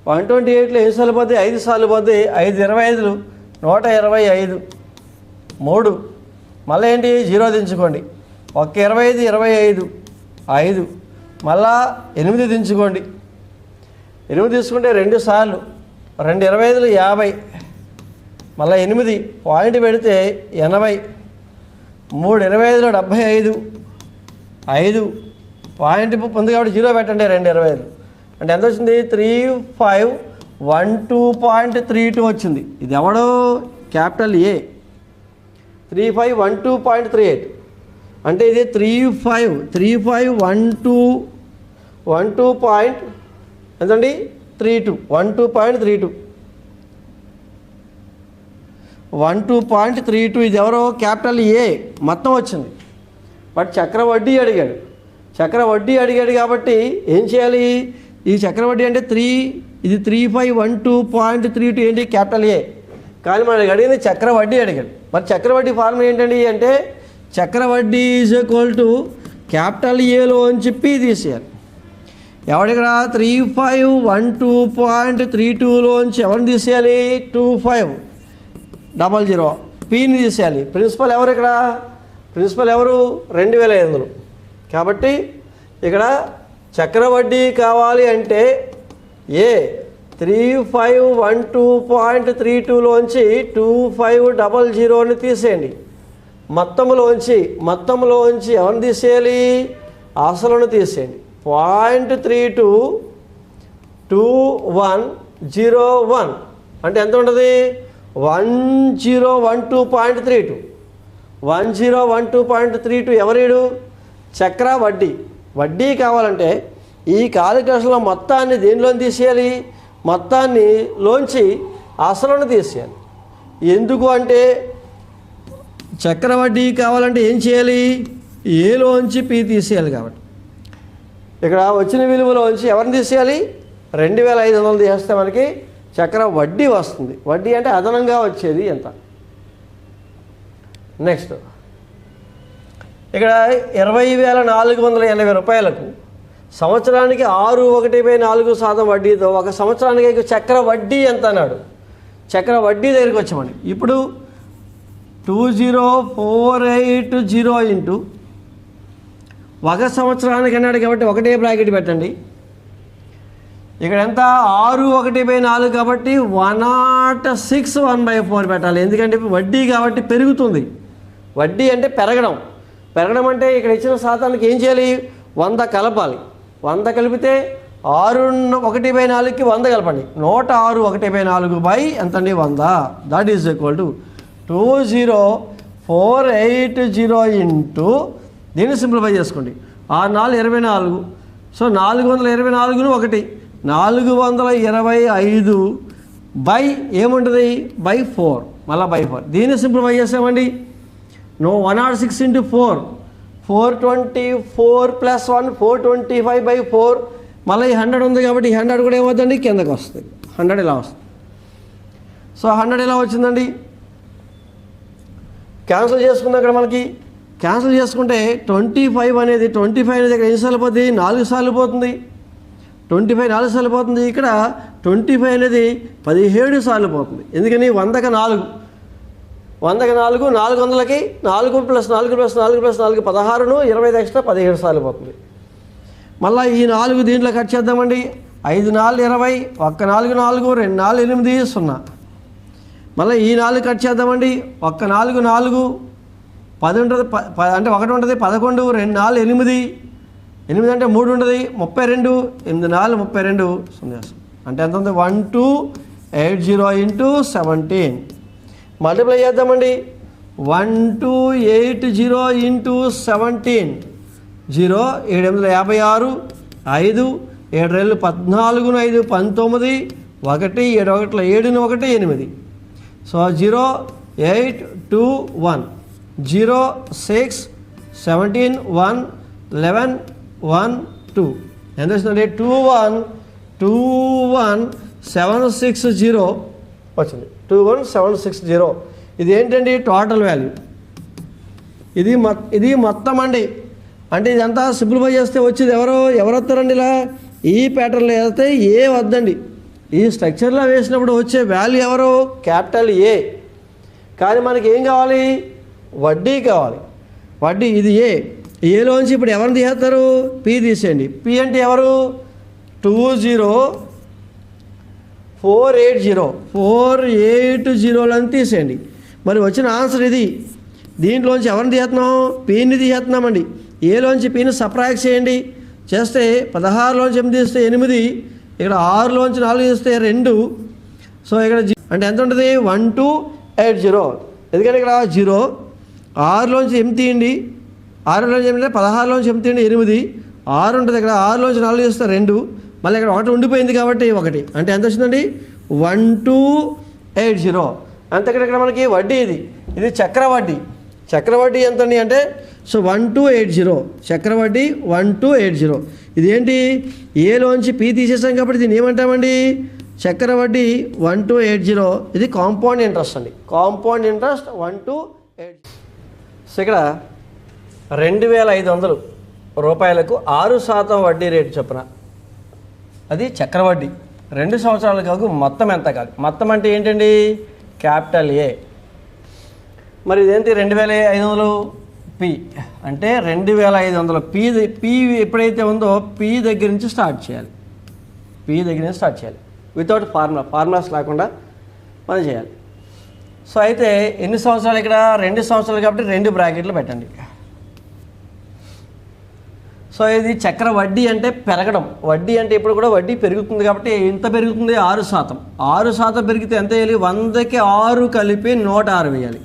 128లో ఎన్ని సార్లు పోతే 5 సార్లు పోతే 5 25 125 3 మళ్ళీ ఏంటి 0 దించుకోండి 1 25 25 5 మళ్ళా 8 దించుకోండి 8 తీసుకుంటే 2 సార్లు 2 25 50 మళ్ళీ 8 పాయింట్ పెడితే 80 3 25 75 5 పాయింట్ ఉంది కాబట్టి 0 పెట్టండి 2 25 అంటే ఎంత వచ్చింది 3512.32 వచ్చింది ఇది ఎవడో క్యాపిటల్ ఏ 3512.38 అంటే ఇది 3512 పాయింట్ ఎంతండి 32 12.32 ఇది ఎవరో క్యాపిటల్ ఏ మొత్తం వచ్చింది బట్ చక్రవడ్డీ అడిగాడు కాబట్టి ఏం చేయాలి ఈ చక్రవడ్డీ అంటే ఇది 3512.32 ఏంటి క్యాపిటల్ ఏ కానీ మనకి అడిగింది చక్రవడ్డీ అడిగాడు మరి చక్రవడ్డీ ఫార్ములా ఏంటండి అంటే చక్రవడ్డీ ఈజ్ ఈక్వల్ టు క్యాపిటల్ ఏలోంచి పి తీసేయాలి ఎవడిక్కడ 3512.32లోంచి ఎవరిని తీసేయాలి 2500 పీని తీసేయాలి ప్రిన్సిపల్ ఎవరు ఇక్కడ ప్రిన్సిపల్ ఎవరు 2500 కాబట్టి ఇక్కడ చక్రవడ్డీ కావాలి అంటే ఏ 3512.32లోంచి 2500ని తీసేయండి మొత్తంలోంచి ఎవరిని తీసేయాలి అసలును తీసేయండి 0.322101 అంటే ఎంత ఉంటుంది 1012.32 1012.32 ఎవరీడు వడ్డీ కావాలంటే ఈ కాలిక్యులేషన్లో మొత్తాన్ని దేనిలో తీసేయాలి మొత్తాన్ని లోంచి అసలును తీసేయాలి ఎందుకు అంటే చక్రవడ్డీ కావాలంటే ఏం చేయాలి ఏలోంచి పి తీసేయాలి కాబట్టి ఇక్కడ వచ్చిన విలువలోంచి ఎవరిని తీసేయాలి 2500 తీసేస్తే మనకి చక్రవడ్డీ వస్తుంది వడ్డీ అంటే అదనంగా వచ్చేది ఎంత నెక్స్ట్ ఇక్కడ 20,480 రూపాయలకు సంవత్సరానికి 6.1/4% వడ్డీతో ఒక సంవత్సరానికి చక్రవడ్డీ ఎంత అన్నాడు చక్రవడ్డీ దగ్గరికి వచ్చామండి ఇప్పుడు 20480 ఇంటూ ఒక సంవత్సరానికి అన్నాడు కాబట్టి ఒకటే బ్రాకెట్ పెట్టండి ఇక్కడ ఎంత 6.1/4 కాబట్టి 106/1/4 పెట్టాలి ఎందుకంటే వడ్డీ కాబట్టి పెరుగుతుంది వడ్డీ అంటే పెరగడం అంటే ఇక్కడ ఇచ్చిన శాతానికి ఏం చేయాలి 100 కలపాలి 100 కలిపితే 6/1/4కి 100 కలపండి 106/1/4 ఎంతండి 100 that is equal to 20480 into దీన్ని సింప్లిఫై చేసుకోండి 6 4 24 సో 424ను 1 425 బై ఏముంటుంది బై 4 మళ్ళీ బై 4 దీన్ని సింప్లిఫై చేసామండి 106 ఇంటూ 424 ప్లస్ 1 425/4 మళ్ళీ 100 ఉంది కాబట్టి 100 కూడా ఏమవుతుందండి కిందకి వస్తుంది 100 ఇలా వస్తుంది సో 100 ఎలా వచ్చిందండి క్యాన్సిల్ చేసుకుందాం ఇక్కడ మనకి క్యాన్సిల్ చేసుకుంటే 25 అనేది ఇక్కడ ఎన్నిసార్లు పోతుంది? 4 సార్లు పోతుంది. 25 4 సార్లు పోతుంది. ఇక్కడ 25 అనేది 17 సార్లు పోతుంది. ఎందుకని 100కి 4 400కి 4 + 4 + 4 + 4 16ను 25 ఎక్స్ట్రా 17 సార్లు పోతుంది. మళ్ళీ ఈ 4 దీంట్లో కట్ చేద్దామండి. 5 4 20, 1 4 4, 2 4 8 0. మళ్ళీ ఈ 4 కట్ చేద్దామండి. 1 4 4, 10 ఉంటుంది, అంటే 1 ఉంటుంది, 11, 2 4 8, 8 అంటే 3 ఉంటుంది, 32, 8 4 32 0. అంటే ఎంత ఉంది? 1280 × 17. మల్టిప్లై చేద్దామండి. 1280 × 17. 0 7 8 56, 5 7 2 14, 5 19, 1 7 1 7 1 8. సో 0 8 2 1, 0 6 17 1 11 1 2. ఎంత వచ్చిందండి? 21760 వచ్చింది. 21760. ఇది ఏంటండి? Total value. ఇది మొత్తం అండి. అంటే ఇదంతా సింప్లిఫై చేస్తే వచ్చేది ఎవరు వస్తారండి? ఇలా ఈ ప్యాటర్న్లో వేస్తే ఏ వద్దండి. ఈ స్ట్రక్చర్లో వేసినప్పుడు వచ్చే వాల్యూ ఎవరు? క్యాపిటల్ ఏ. కానీ మనకి ఏం కావాలి? వడ్డీ కావాలి. వడ్డీ ఇది ఏ. ఏలోంచి ఇప్పుడు ఎవరిని తీసేస్తారు? పి తీసేయండి. పి అంటే ఎవరు? 20480 తీసేయండి. మరి వచ్చిన ఆన్సర్ ఇది. దీంట్లోంచి ఎవరిని తీస్తున్నాం? పీని తీసేస్తున్నామండి. ఏలోంచి పీని సబ్ట్రాక్ట్ చేయండి. చేస్తే 16లోంచి 8 తీస్తే 8, ఇక్కడ 6లోంచి 4 తీస్తే 2. సో ఇక్కడ అంటే ఎంత ఉంటుంది? 1280. ఎందుకంటే ఇక్కడ 0, 6లోంచి 8 తీయండి, 6లోంచి 8 16లోంచి 8 తీయండి 8, 6 ఉంటుంది. ఇక్కడ 6లోంచి 4 తీస్తే 2, మళ్ళీ ఇక్కడ 1 ఉండిపోయింది కాబట్టి 1. అంటే ఎంత వచ్చిందండి? 1280. అంతే. ఇక్కడ మనకి వడ్డీ ఇది చక్రవడ్డీ. చక్రవడ్డీ ఎంతండి అంటే సో 1280. చక్రవడ్డీ 1280. ఇదేంటి? ఏలోంచి పీ తీసేసాం కాబట్టి దీన్ని ఏమంటామండి? చక్రవడ్డీ 1280. ఇది కాంపౌండ్ ఇంట్రెస్ట్ అండి. Compound interest 1280. సో ఇక్కడ 2500 రూపాయలకు 6% వడ్డీ రేటు చొప్పున అది చక్రవడ్డీ. 2 సంవత్సరాల కాదు, మొత్తం ఎంత కాదు. మొత్తం అంటే ఏంటండి? క్యాపిటల్ ఏ. మరి ఇదేంటి? 2500 పి అంటే 2500 పి ఎప్పుడైతే ఉందో పి దగ్గర నుంచి స్టార్ట్ చేయాలి. వితౌట్ ఫార్ములాస్ లేకుండా మనం చేయాలి. సో అయితే ఎన్ని సంవత్సరాలు? ఇక్కడ 2 సంవత్సరాలు కాబట్టి 2 బ్రాకెట్లు పెట్టండి. సో ఇది చక్ర వడ్డీ అంటే పెరగడం. వడ్డీ అంటే ఇప్పుడు కూడా వడ్డీ పెరుగుతుంది కాబట్టి ఎంత పెరుగుతుంది? 6%. 6% పెరిగితే ఎంత వేయాలి? 100కి 6 కలిపి 106 వేయాలి.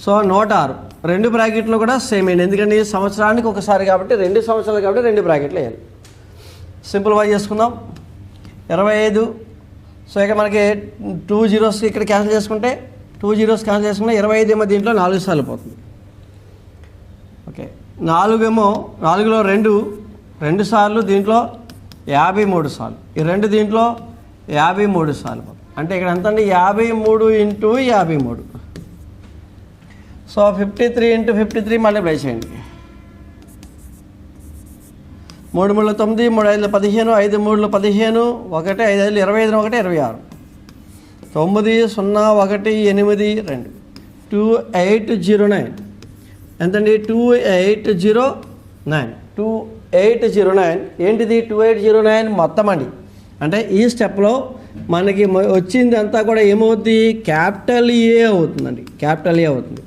సో 106. 2 బ్రాకెట్లు కూడా సేమ్ అయింది. ఎందుకంటే సంవత్సరానికి ఒకసారి కాబట్టి 2 సంవత్సరాలు కాబట్టి 2 బ్రాకెట్లు వేయాలి. సింపుల్గా చేసుకుందాం. 25. సో ఇక్కడ మనకి 2 zeros ఇక్కడ క్యాన్సిల్ చేసుకుంటే 2 zeros క్యాన్సిల్ చేసుకుంటే 25 ఏమో దీంట్లో 4 సార్లు పోతుంది. ఓకే, 4 ఏమో 4లో 2 సార్లు, దీంట్లో 53 సార్లు. ఈ 2 దీంట్లో 53 సార్లు పోతుంది. అంటే ఇక్కడ ఎంత అండి? 53 × 53. సో 53 × 53 మల్టిప్లై చేయండి. 3 3 9, 3 5 15, 5 3 15, 1 5 5 25, 1 26, 9 0 1 8 2, 2809. ఎంతండి? 2809. ఏంటిది? 2809 మొత్తం అండి. అంటే ఈ స్టెప్లో మనకి వచ్చింది అంతా కూడా ఏమవుతుంది? క్యాపిటల్ ఏ అవుతుందండి. క్యాపిటల్ ఏ అవుతుంది.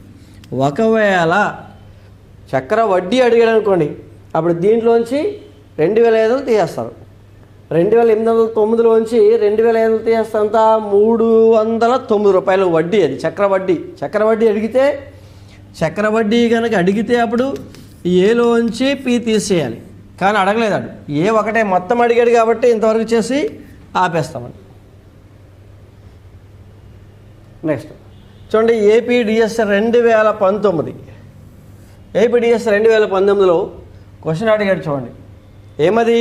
ఒకవేళ చక్ర వడ్డీ అడిగాడు అనుకోండి, అప్పుడు దీంట్లోంచి 2500 తీసేస్తారు. 2809లోంచి 2500 తీసేస్తే అంతా 309 రూపాయలు వడ్డీ. అది చక్రవడ్డీ అడిగితే, చక్రవడ్డీ కనుక అడిగితే అప్పుడు ఏలోంచి పీ తీసేయాలి. కానీ అడగలేదాడు. ఏ ఒకటే మొత్తం అడిగాడు కాబట్టి ఇంతవరకు చేసి ఆపేస్తామండి. నెక్స్ట్ చూడండి, ఏపీడిఎస్ 2019. ఏపీడిఎస్ 2019లో క్వశ్చన్ అడిగాడు చూడండి. ఏమది?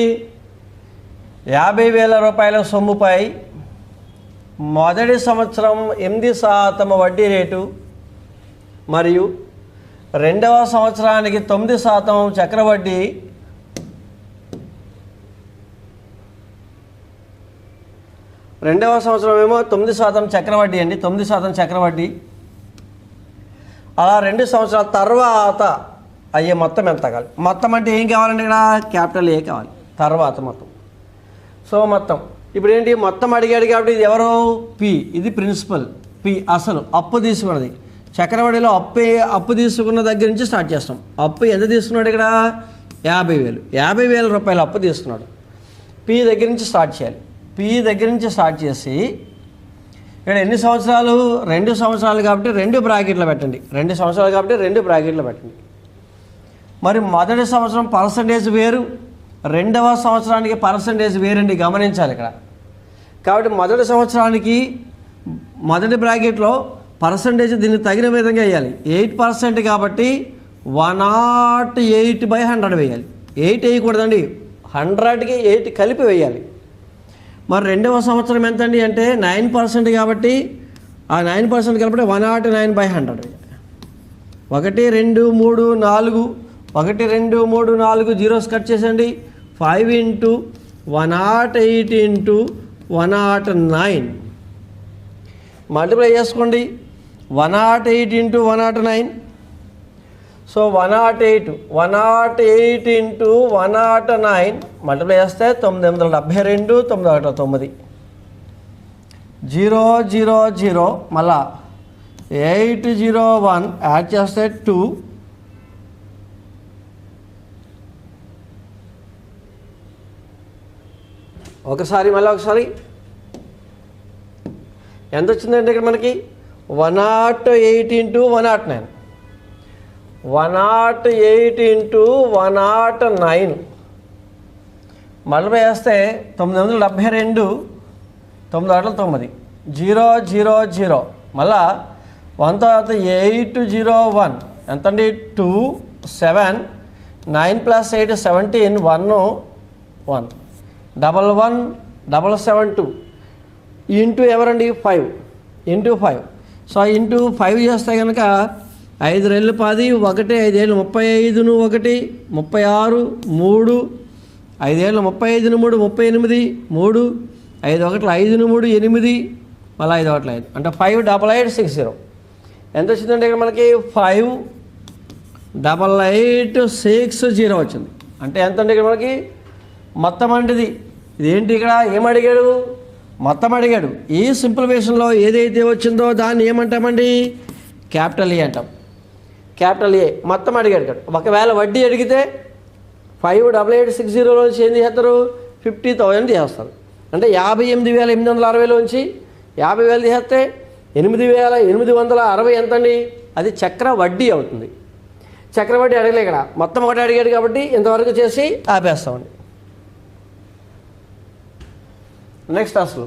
50,000 రూపాయల సొమ్ముపై మొదటి సంవత్సరం 8% వడ్డీ రేటు మరియు రెండవ సంవత్సరానికి 9% చక్రవడ్డీ, రెండవ సంవత్సరం ఏమో 9% చక్రవడ్డీ అండి, 9% చక్రవడ్డీ. అలా 2 సంవత్సరాల తర్వాత అయ్యే మొత్తం ఎంత కావాలి? మొత్తం అంటే ఏం కావాలండి? ఇక్కడ క్యాపిటల్ ఏ కావాలి, తర్వాత మొత్తం. సో మొత్తం ఇప్పుడు ఏంటి, మొత్తం అడిగాడు కాబట్టి ఇది ఎవరు? పి. ఇది ప్రిన్సిపల్. పి అసలు అప్పు తీసుకున్నది. చక్రవడ్డీలో అప్పు తీసుకున్న దగ్గర నుంచి స్టార్ట్ చేస్తాం. అప్పు ఎంత తీసుకున్నాడు? ఇక్కడ 50,000. 50,000 రూపాయలు అప్పు తీసుకున్నాడు. పి దగ్గర నుంచి స్టార్ట్ చేయాలి. పి దగ్గర నుంచి స్టార్ట్ చేసి ఇక్కడ ఎన్ని సంవత్సరాలు? 2 సంవత్సరాలు కాబట్టి 2 బ్రాకెట్లు పెట్టండి. 2 సంవత్సరాలు కాబట్టి 2 బ్రాకెట్లు పెట్టండి. మరి మొదటి సంవత్సరం పర్సంటేజ్ వేరు, రెండవ సంవత్సరానికి పర్సంటేజ్ వేరండి, గమనించాలి ఇక్కడ. కాబట్టి మొదటి సంవత్సరానికి మొదటి బ్రాకెట్లో పర్సంటేజ్ దీనికి తగిన విధంగా వేయాలి. 8% కాబట్టి 108/100 వేయాలి. 8 వేయకూడదండి, 100కి 8 కలిపి వేయాలి. మరి రెండవ సంవత్సరం ఎంత అండి అంటే 9% కాబట్టి ఆ 9% కాబట్టి 109/100. 1 2 3 4 1 2 3 4 జీరోస్ కట్ చేసండి. 5 × 108 × 109 మల్టిప్లై చేసుకోండి. 108 × 109. సో 108 × 109 మల్టిప్లై చేస్తే 972, 9 0 0 0 మళ్ళా 801 యాడ్ చేస్తే 2 ఒకసారి మళ్ళీ ఒకసారి ఎంత వచ్చిందంటే ఇక్కడ మనకి 108 × 109. 108 × 109 మళ్ళీ వేస్తే 972, 9 0 0 0 మళ్ళా 1 తర్వాత 801 ఎంతండి 2 7 9 + 8 17 1 1 11 772 ఇంటూ ఎవరండి 5 ఇంటూ 5. సో ఇంటూ 5 చేస్తే కనుక 5 2 10 1 5 ఏళ్ళు 35 1 36 3 5 ఏళ్ళు 35 3 38 3 5 1 5 3 8 మళ్ళీ 5 1 5 అంటే 58860 ఎంత వచ్చిందంటే ఇక్కడ మనకి 58860 వచ్చింది. అంటే ఎంత అంటే ఇక్కడ మనకి మొత్తం అంటే ఇదేంటి ఇక్కడ ఏమడిగాడు? మొత్తం అడిగాడు. ఈ సింప్లిఫికేషన్లో ఏదైతే వచ్చిందో దాన్ని ఏమంటామండి? క్యాపిటల్ ఏ అంటాం. క్యాపిటల్ ఏ మొత్తం అడిగాడు. ఒకవేళ వడ్డీ అడిగితే 58860లోంచి ఏం చేస్తారు? 50,000 చేస్తారు. అంటే 58,860లోంచి 50,000 చేస్తే 8,860 ఎంతండి? అది చక్ర వడ్డీ అవుతుంది. చక్రవడ్డీ అడగలే ఇక్కడ, మొత్తం ఒకటి అడిగాడు కాబట్టి ఇంతవరకు చేసి ఆపేస్తామండి. నెక్స్ట్ అసలు.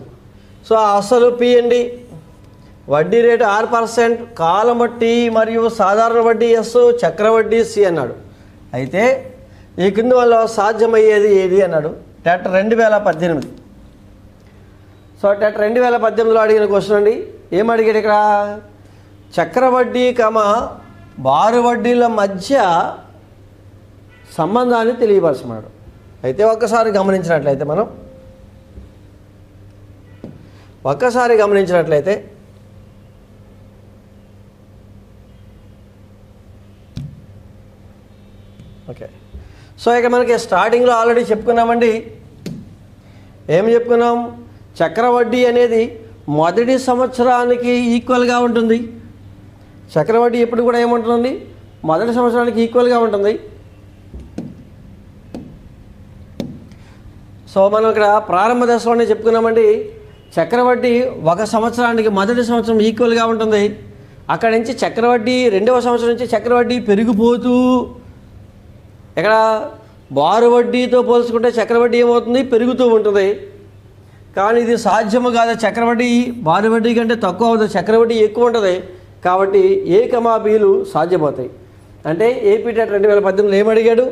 సో అసలు పి అండి, వడ్డీ రేటు 6%, కాలం వడ్డీ మరియు సాధారణ వడ్డీ ఎస్, చక్రవడ్డీ సి అన్నాడు. అయితే ఈ కింద వల్ల సాధ్యమయ్యేది ఏది అన్నాడు. టెట్ 2018. సో టెట్ 2018లో అడిగిన క్వశ్చన్ అండి. ఏమడిగాడు ఇక్కడ? చక్రవడ్డీ బారు వడ్డీల మధ్య సంబంధాన్ని తెలియపరచమన్నాడు. అయితే ఒక్కసారి గమనించినట్లయితే ఓకే. సో ఇక మనకి స్టార్టింగ్లో ఆల్రెడీ చెప్పుకున్నామండి. ఏం చెప్పుకున్నాం? చక్రవడ్డీ అనేది మొదటి సంవత్సరానికి ఈక్వల్గా ఉంటుంది. చక్రవడ్డీ ఎప్పుడు కూడా ఏముంటుందండి? మొదటి సంవత్సరానికి ఈక్వల్గా ఉంటుంది. సో మనం ఇక్కడ ప్రారంభ దశలోనే చెప్పుకున్నామండి, చక్రవడ్డీ ఒక సంవత్సరానికి మొదటి సంవత్సరం ఈక్వల్గా ఉంటుంది. అక్కడి నుంచి చక్రవడ్డీ రెండవ సంవత్సరం నుంచి చక్రవడ్డీ పెరిగిపోతూ ఇక్కడ బారు వడ్డీతో పోల్చుకుంటే చక్రవడ్డీ ఏమవుతుంది? పెరుగుతూ ఉంటుంది. కానీ ఇది సాధ్యము కాదు. చక్రవడ్డీ బారు వడ్డీ కంటే తక్కువ అవుతుంది, చక్రవడ్డీ ఎక్కువ ఉంటుంది. కాబట్టి ఏ కమా బీలు సాధ్యమవుతాయి. అంటే ఏపీ టెట్ 2018లో ఏమడిగాడు?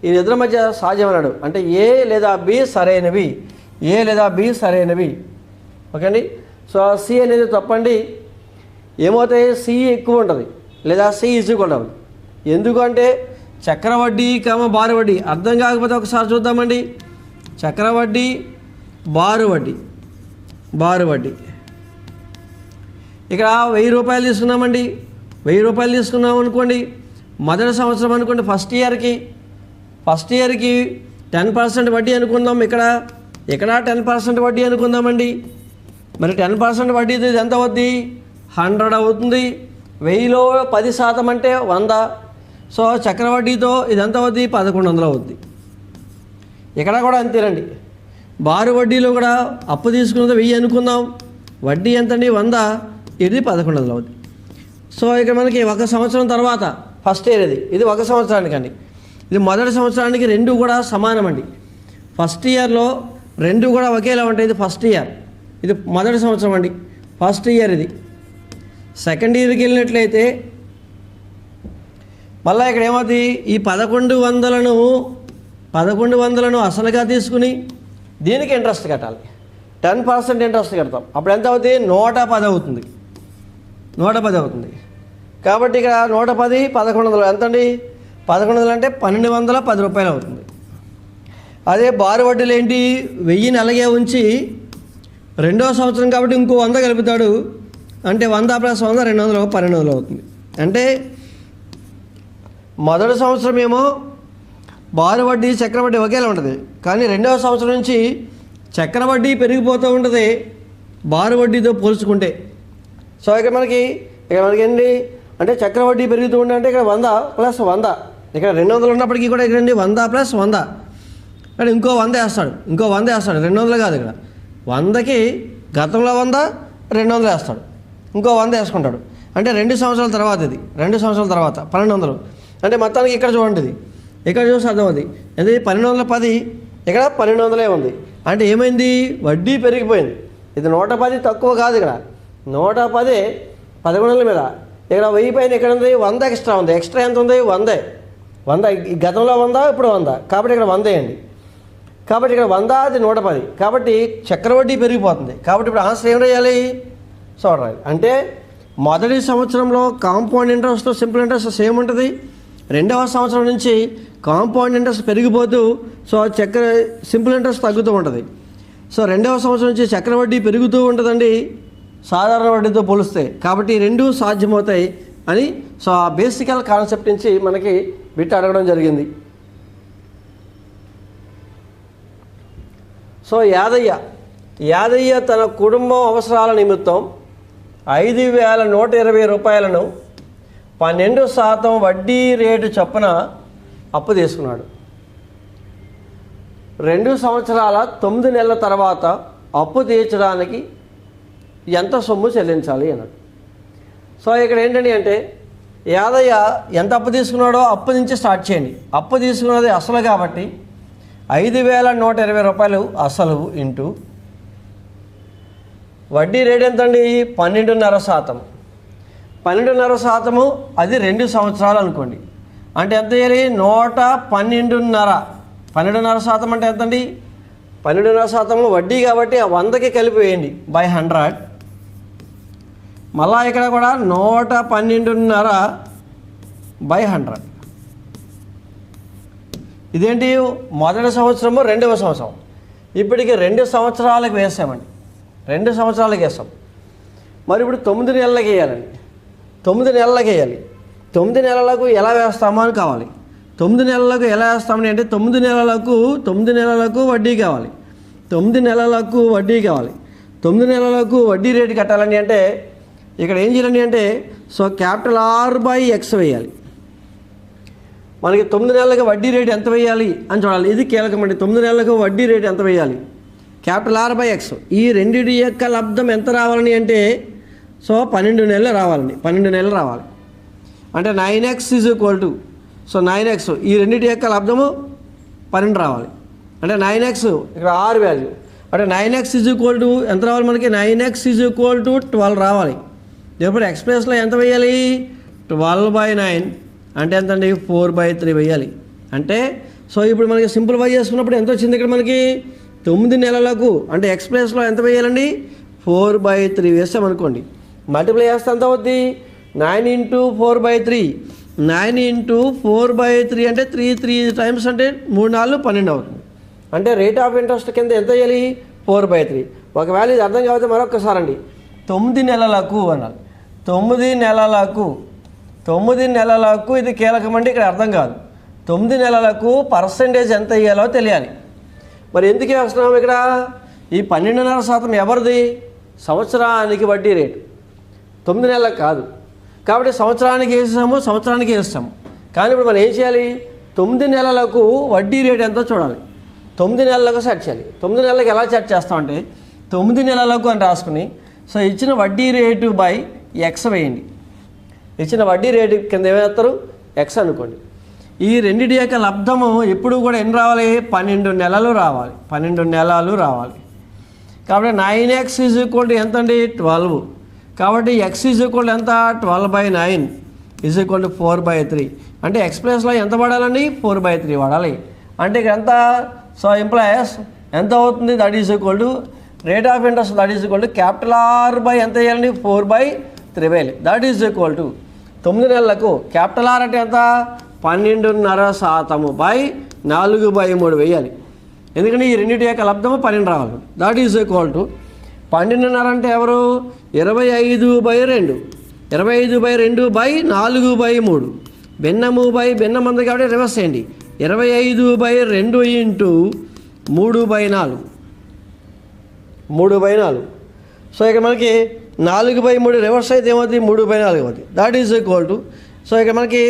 ఈ ఇద్దరి మధ్య సాధ్యమన్నాడు. అంటే ఏ లేదా బి సరైనవి, ఏ లేదా బి సరైనవి. ఓకే అండి. సో సి అనేది తప్పండి. ఏమవుతాయి? సి ఎక్కువ ఉంటుంది లేదా సి ఈజీగా ఉండదు. ఎందుకంటే చక్రవడ్డీ బారు వడ్డీ అర్థం కాకపోతే ఒకసారి చూద్దామండి. చక్రవడ్డీ బారు వడ్డీ ఇక్కడ 1000 రూపాయలు తీసుకున్నామండి. 1000 రూపాయలు తీసుకున్నాం అనుకోండి. మొదటి సంవత్సరం అనుకోండి, ఫస్ట్ ఇయర్కి 10% వడ్డీ అనుకుందాం. ఇక్కడ 10% వడ్డీ అనుకుందామండి. మరి 10% వడ్డీతో ఇది ఎంత అవుద్ది? 100 అవుతుంది. 1000లో 10% అంటే 100. సో చక్రవడ్డీతో ఇది ఎంత అవుద్ది? 1100 అవుద్ది. ఇక్కడ కూడా అంతేనండి. బారు వడ్డీలో కూడా అప్పు తీసుకున్నది 1000 అనుకుందాం. వడ్డీ ఎంతండి? 100. ఇది 1100 అవుద్ది. సో ఇక్కడ మనకి 1 సంవత్సరం తర్వాత ఫస్ట్ ఇయర్ ఇది 1 సంవత్సరానికి అండి. ఇది మొదటి సంవత్సరానికి 2 కూడా సమానం అండి. ఫస్ట్ ఇయర్లో 2 కూడా ఒకేలా ఉంటాయి. ఇది ఫస్ట్ ఇయర్, ఇది మొదటి సంవత్సరం అండి. ఫస్ట్ ఇయర్ ఇది. సెకండ్ ఇయర్కి వెళ్ళినట్లయితే మళ్ళీ ఇక్కడ ఏమవుతుంది? ఈ 1100లను అసలుగా తీసుకుని దీనికి ఇంట్రెస్ట్ కట్టాలి. 10% ఇంట్రెస్ట్ కడతాం. అప్పుడు ఎంత అవుతుంది? 110 అవుతుంది. 110 అవుతుంది. కాబట్టి ఇక్కడ 110 1100 ఎంతండి? 1100 అంటే 1210 రూపాయలు అవుతుంది. అదే బారు వడ్డీలు ఏంటి? 1000ని అలాగే ఉంచి రెండో సంవత్సరం కాబట్టి ఇంకో 100 కలుపుతాడు. అంటే 100 + 100 200 1200 అవుతుంది. అంటే మొదటి సంవత్సరం ఏమో బారు వడ్డీ చక్రవడ్డీ ఒకేలా ఉంటుంది. కానీ రెండవ సంవత్సరం నుంచి చక్రవడ్డీ పెరిగిపోతూ ఉంటుంది బారు వడ్డీతో పోల్చుకుంటే. సో ఇక్కడ మనకి ఏంటి అంటే చక్రవడ్డీ పెరుగుతూ ఉంటే అంటే ఇక్కడ 100 + 100. ఇక్కడ 200 ఉన్నప్పటికీ కూడా ఇక్కడ 100 + 100 అంటే ఇంకో 100 వేస్తాడు. 200 కాదు. ఇక్కడ 100కి గతంలో 100 200 వేస్తాడు. ఇంకో 100 వేసుకుంటాడు. అంటే 2 సంవత్సరాల తర్వాత ఇది 2 సంవత్సరాల తర్వాత 1200. అంటే మొత్తానికి ఇక్కడ చూడండి, ఇక్కడ చూసి అర్థమవుతుంది. ఎందుకంటే 1210 ఇక్కడ 1200 ఉంది. అంటే ఏమైంది? వడ్డీ పెరిగిపోయింది. ఇది 110 తక్కువ కాదు. ఇక్కడ 110 1100 మీద. ఇక్కడ 1000 పైన ఇక్కడ ఉంది 100 ఎక్స్ట్రా ఉంది. ఎక్స్ట్రా ఎంత ఉంది? 100. గతంలో 100 ఇప్పుడు 100. కాబట్టి ఇక్కడ 100 అండి. కాబట్టి ఇక్కడ 100 అది 110. కాబట్టి చక్రవడ్డీ పెరిగిపోతుంది. కాబట్టి ఇప్పుడు ఆన్సర్ ఏం రాయాలి? చూడాలి. అంటే మొదటి సంవత్సరంలో compound interest simple interest same ఉంటుంది. రెండవ సంవత్సరం నుంచి కాంపౌండ్ ఇంట్రెస్ట్ పెరిగిపోతూ సో సింపుల్ ఇంట్రెస్ట్ తగ్గుతూ ఉంటుంది. సో రెండవ సంవత్సరం నుంచి చక్రవడ్డీ పెరుగుతూ ఉంటుందండి సాధారణ వడ్డీతో పోలిస్తే. కాబట్టి 2 సాధ్యమవుతాయి అని సో ఆ బేసికల్ కాన్సెప్ట్ నుంచి మనకి బిట్ అడగడం జరిగింది. సో యాదయ్య తన కుటుంబం అవసరాల నిమిత్తం 5120 రూపాయలను 12% వడ్డీ రేటు చొప్పున అప్పు తీసుకున్నాడు. 2 సంవత్సరాల 9 నెలల తర్వాత అప్పు తీర్చడానికి ఎంత సొమ్ము చెల్లించాలి అన్నాడు. సో ఇక్కడ ఏంటండి అంటే యాదయ్య ఎంత అప్పు తీసుకున్నాడో అప్పు నుంచి స్టార్ట్ చేయండి. అప్పు తీసుకున్నది అసలు కాబట్టి 5120 రూపాయలు అసలు ఇంటూ వడ్డీ రేట్ ఎంతండి? 12.5%. 12.5% అది 2 సంవత్సరాలు అనుకోండి. అంటే ఎంత చేయాలి? 112.5. 12.5% అంటే ఎంతండి? 12.5% వడ్డీ కాబట్టి ఆ 100కి కలిపి వేయండి బై 100. మళ్ళా ఇక్కడ కూడా 112.5 బై 100. ఇదేంటి? మొదటి సంవత్సరము రెండవ సంవత్సరం. ఇప్పటికి 2 సంవత్సరాలకు వేసామండి. 2 సంవత్సరాలకు వేస్తాం. మరి ఇప్పుడు 9 నెలలకు వేయాలండి. 9 నెలలకు వేయాలి. 9 నెలలకు ఎలా వేస్తామో అని కావాలి. 9 నెలలకు ఎలా వేస్తామని అంటే 9 నెలలకు వడ్డీ కావాలి. 9 నెలలకు వడ్డీ కావాలి. 9 నెలలకు వడ్డీ రేటు కట్టాలని అంటే ఇక్కడ ఏం చేయాలండి అంటే సో R/X వేయాలి. మనకి 9 నెలలకు వడ్డీ రేటు ఎంత వేయాలి అని చూడాలి. ఇది కీలకమండి. 9 నెలలకు వడ్డీ రేటు ఎంత వేయాలి? R/X. ఈ రెండింటి యొక్క లబ్ధం ఎంత రావాలని అంటే సో 12 నెలలు రావాలండి. 12 నెలలు రావాలి. అంటే 9x సో 9x ఈ రెండింటి యొక్క లబ్ధము 12 రావాలి. అంటే 9x ఇక్కడ R వాల్యూ. అంటే 9x ఎంత రావాలి మనకి? 9x 12 రావాలి. ఇప్పుడు ఎక్స్ప్రెస్లో ఎంత వేయాలి? 12/9 అంటే ఎంతండి? 4/3 వేయాలి. అంటే సో ఇప్పుడు మనకి సింప్లిఫై చేసుకున్నప్పుడు ఎంత వచ్చింది ఇక్కడ మనకి? 9 నెలలకు అంటే ఎక్స్ప్రెస్లో ఎంత వేయాలండి? 4/3 వేస్తామనుకోండి. మల్టిప్లై చేస్తే ఎంత అవుద్ది? 9 × 4/3 9 ఇంటూ 4/3 అంటే 3 టైమ్స్ అంటే 3 4 12 అవుతుంది. అంటే రేట్ ఆఫ్ ఇంట్రెస్ట్ కింద ఎంత చేయాలి? 4/3. ఒకవేళ ఇది అర్థం కాకపోతే మరొకసారి అండి, 9 నెలలకు అనాలి. 9 నెలలకు ఇది కీలకం అంటే ఇక్కడ అర్థం కాదు. 9 నెలలకు పర్సెంటేజ్ ఎంత ఇవ్వాలో తెలియాలి. మరి ఎందుకు వేస్తున్నాం ఇక్కడ? ఈ 12.5% ఎవరిది? సంవత్సరానికి వడ్డీ రేటు, 9 నెలలకు కాదు. కాబట్టి సంవత్సరానికి వేస్తాము. కానీ ఇప్పుడు మనం ఏం చేయాలి? 9 నెలలకు వడ్డీ రేటు ఎంతో చూడాలి. 9 నెలలకు సెట్ చేయాలి. 9 నెలలకు ఎలా సెట్ చేస్తామంటే 9 నెలలకు అని రాసుకుని, సో ఇచ్చిన వడ్డీ రేటు బై ఎక్స్ వేయండి. ఇచ్చిన వడ్డీ రేటు కింద ఏమేస్తారు? ఎక్స్ అనుకోండి. ఈ రెండింటి యొక్క లబ్ధము ఎప్పుడు కూడా ఎన్ని రావాలి? 12 నెలలు రావాలి. 12 నెలలు రావాలి. కాబట్టి 9x = ఎంత అండి? 12. కాబట్టి x = ఎంత? 12/9 = 4/3. అంటే ఎక్స్ ప్లస్లో ఎంత వాడాలండి? 4/3 వాడాలి. అంటే ఇక్కడ ఎంత? సో ఇంప్లాయస్ ఎంత అవుతుంది? That is equal to rate of interest, that is equal to capital R by ఎంత వేయాలండి? 4/3 వేయాలి. దట్ ఈజ్ ఈక్వల్ టు 9 నెలలకు క్యాపిటల్ R అంటే ఎంత? 12.5% బై 4/3 వేయాలి. ఎందుకంటే ఈ రెండింటి యొక్క లబ్ధము 12 రావాలి. దట్ ఈజ్ ఈక్వల్ టు 12.5 అంటే ఎవరు? 25/2. 25/2 బై 4/3. భిన్నము బై భిన్నం ఉంది కాబట్టి రివర్స్ చేయండి. 25/2 ఇంటూ 3/4. 3/4. సో ఇక మనకి 4/3 రివర్స్ అయితే ఏమవుతుంది? 3/4 అవుతుంది. That is equal to, so ఇక మనకి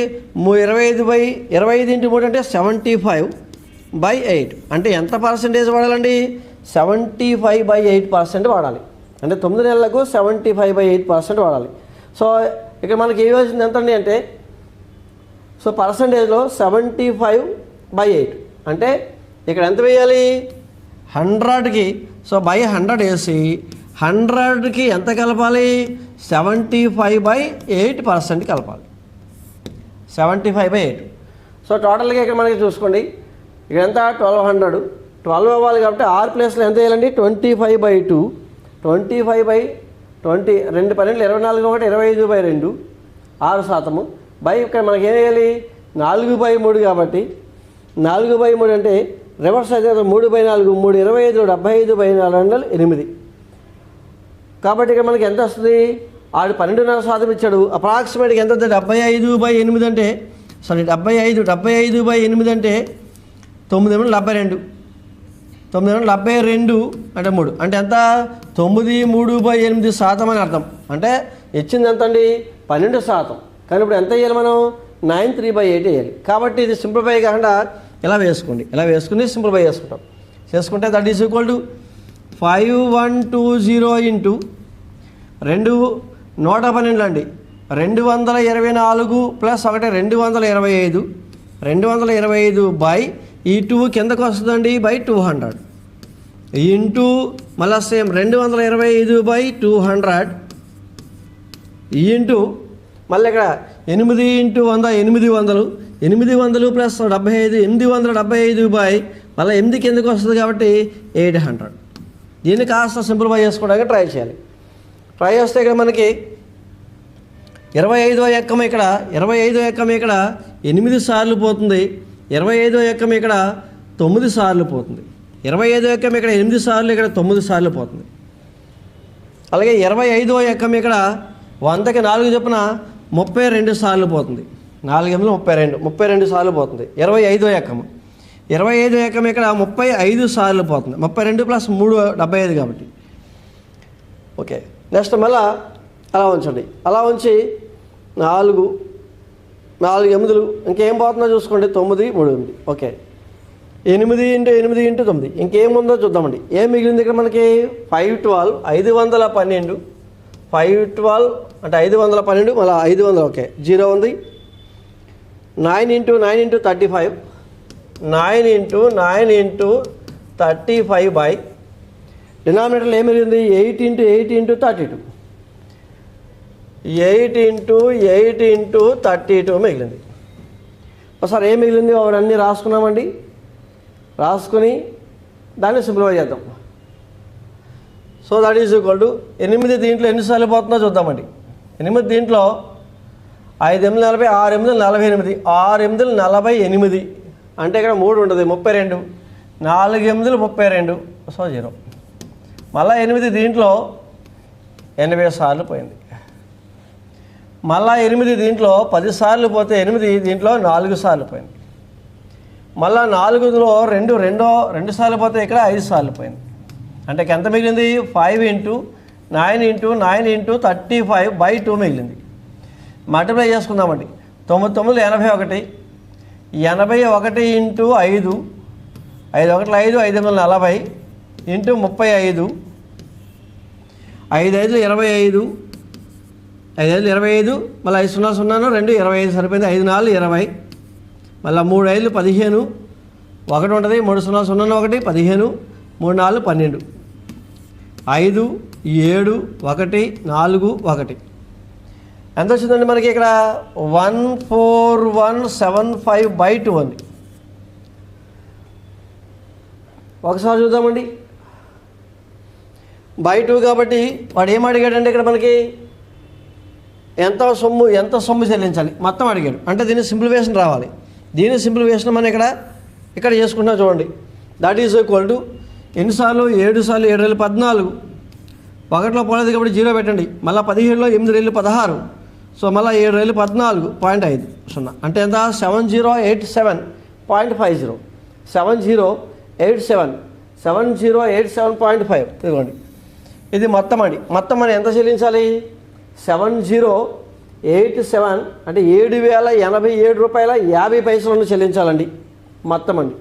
25 ఇంటూ 3 అంటే 75/8. అంటే ఎంత పర్సెంటేజ్ వాడాలండి? 75/8% వాడాలి. అంటే 9 నెలలకు 75/8% వాడాలి. సో ఇక్కడ మనకి ఏ వచ్చింది ఎంత అండి అంటే, సో పర్సంటేజ్లో 75/8 అంటే ఇక్కడ ఎంత వేయాలి? 100కి, సో బై 100 వేసి 100కి ఎంత కలపాలి? 75/8% కలపాలి. 75/8. సో టోటల్గా ఇక్కడ మనకి చూసుకోండి, ఇక్కడ ఎంత? 1200. 12 అవ్వాలి కాబట్టి R ప్లేస్లో ఎంత వేయాలండి? 25/2. 25/20, 2 12 24 ఒకటి 25/2 6% బై ఇక్కడ మనకి ఏం వేయాలి? 4/3 కాబట్టి 4/3 అంటే రివర్స్ అయితే 3/4. 3 25 75/4 8. కాబట్టి ఇక్కడ మనకి ఎంత వస్తుంది? ఆడు 12.5% ఇచ్చాడు. అప్రాక్సిమేట్గా ఎంత వస్తుంది? 75/8 అంటే, సారీ 75/8 అంటే 9 72 అంటే 3 అంటే ఎంత? 93/8% అని అర్థం. అంటే ఇచ్చింది ఎంత అండి? 12%. కానీ ఇప్పుడు ఎంత వేయాలి మనం? 93/8 వేయాలి. కాబట్టి ఇది సింప్లిఫై కాకుండా ఇలా వేసుకోండి. ఇలా వేసుకుని సింప్లిఫై చేసుకుంటే that is equal to 5120 into 2 112 అండి. 224 ప్లస్ 1 225. 225 బై ఈ 2 కిందకు వస్తుందండి బై 200 ఇంటూ మళ్ళీ సేమ్ 225/200 ఇంటూ మళ్ళీ ఇక్కడ 8 ఇంటూ 100 800. 800 ప్లస్ 75 875 బై మళ్ళీ 8 కిందకు వస్తుంది కాబట్టి 800. దీన్ని కాస్త సింప్లిఫై చేసుకోవడానికి ట్రై చేయాలి. ట్రై చేస్తే ఇక్కడ మనకి 25వ ఎక్కం ఇక్కడ 8 సార్లు పోతుంది. 25వ ఎక్కం ఇక్కడ 9 సార్లు పోతుంది. 25వ ఎక్కం ఇక్కడ 8 సార్లు, ఇక్కడ 9 సార్లు పోతుంది. అలాగే 25వ ఎక్కం ఇక్కడ 100కి 4 చొప్పున 32 సార్లు పోతుంది. 4 8 32 సార్లు పోతుంది. 25వ ఎక్కం ఇక్కడ 35 సార్లు పోతుంది. 32 ప్లస్ 3 75 కాబట్టి. ఓకే, నెక్స్ట్ మళ్ళా అలా ఉంచండి. అలా ఉంచి 4 8 ఇంకేం పోతుందో చూసుకోండి. 9 3 8. ఓకే, 8 ఇంటూ 8 ఇంటూ 9 ఇంకేముందో చూద్దామండి. ఏం మిగిలింది ఇక్కడ మనకి? 512 512 512 అంటే 512 మళ్ళీ 500. ఓకే, 0 ఉంది. 9 ఇంటూ 35 9 ఇంటూ 35 బై డినామినేటర్లో ఏం మిగిలింది? 8 ఇంటూ 32 8 ఇంటూ 32 మిగిలింది. ఒకసారి ఏం మిగిలింది అవన్నీ రాసుకున్నామండి. రాసుకుని దాన్ని సింప్లిఫై చేద్దాం. So that is equal to 8 దీంట్లో ఎన్నిసార్లు పోతుందో చూద్దామండి. 8 దీంట్లో 5 8 40, 6 8 48, 6 8 48 అంటే ఇక్కడ 3 ఉంటుంది 32, 4 8 32, సో 0. మళ్ళీ 8 దీంట్లో 80 సార్లు పోయింది. మళ్ళీ 8 దీంట్లో 10 సార్లు పోతే 8 దీంట్లో 4 సార్లు పోయింది. మళ్ళీ 4లో 2 సార్లు పోతే ఇక్కడ 5 సార్లు పోయింది. అంటే ఎంత మిగిలింది? 5 × 9 × 9 × 35/2 మిగిలింది. మల్టిప్లై చేసుకుందామండి. 9 9 81, 81 × 5, 5 1 5, 5 8 40 × 35, 5 5 25, 5 5 25, మళ్ళీ 5 0 0 2 25 సరిపోయింది. 5 4 20, మళ్ళీ 3 5 15, 1 ఉంటుంది 3 0 0 1 15, 3 4 12, 5 7 1 4 1. ఎంత వచ్చిందండి మనకి ఇక్కడ? 14175/2 ఉంది. ఒకసారి చూద్దామండి. /2 కాబట్టి వాడు ఏం అడిగాడంటే ఇక్కడ మనకి ఎంత సొమ్ము చెల్లించాలి మొత్తం అడిగాడు. అంటే దీని సింప్లిఫికేషన్ రావాలి. దీని సింప్లిఫికేషన్ మనం ఇక్కడ చేసుకుంటున్నాం చూడండి. దట్ ఈజ్ ఈక్వల్ టు ఎన్నిసార్లు? 7 సార్లు 7 రెళ్ళు 14, 1లో పోలేదు కాబట్టి 0 పెట్టండి. మళ్ళీ 17లో 8 రెళ్ళు 16, సో మళ్ళీ 7 రెళ్ళు 14.50 అంటే ఎంత? 7087.50, 7087.5. ఇదిగోండి, ఇది మొత్తం అని ఎంత చెల్లించాలి? 7087 అంటే 7,087 రూపాయల 50 పైసలను చెల్లించాలండి మొత్తం అండి.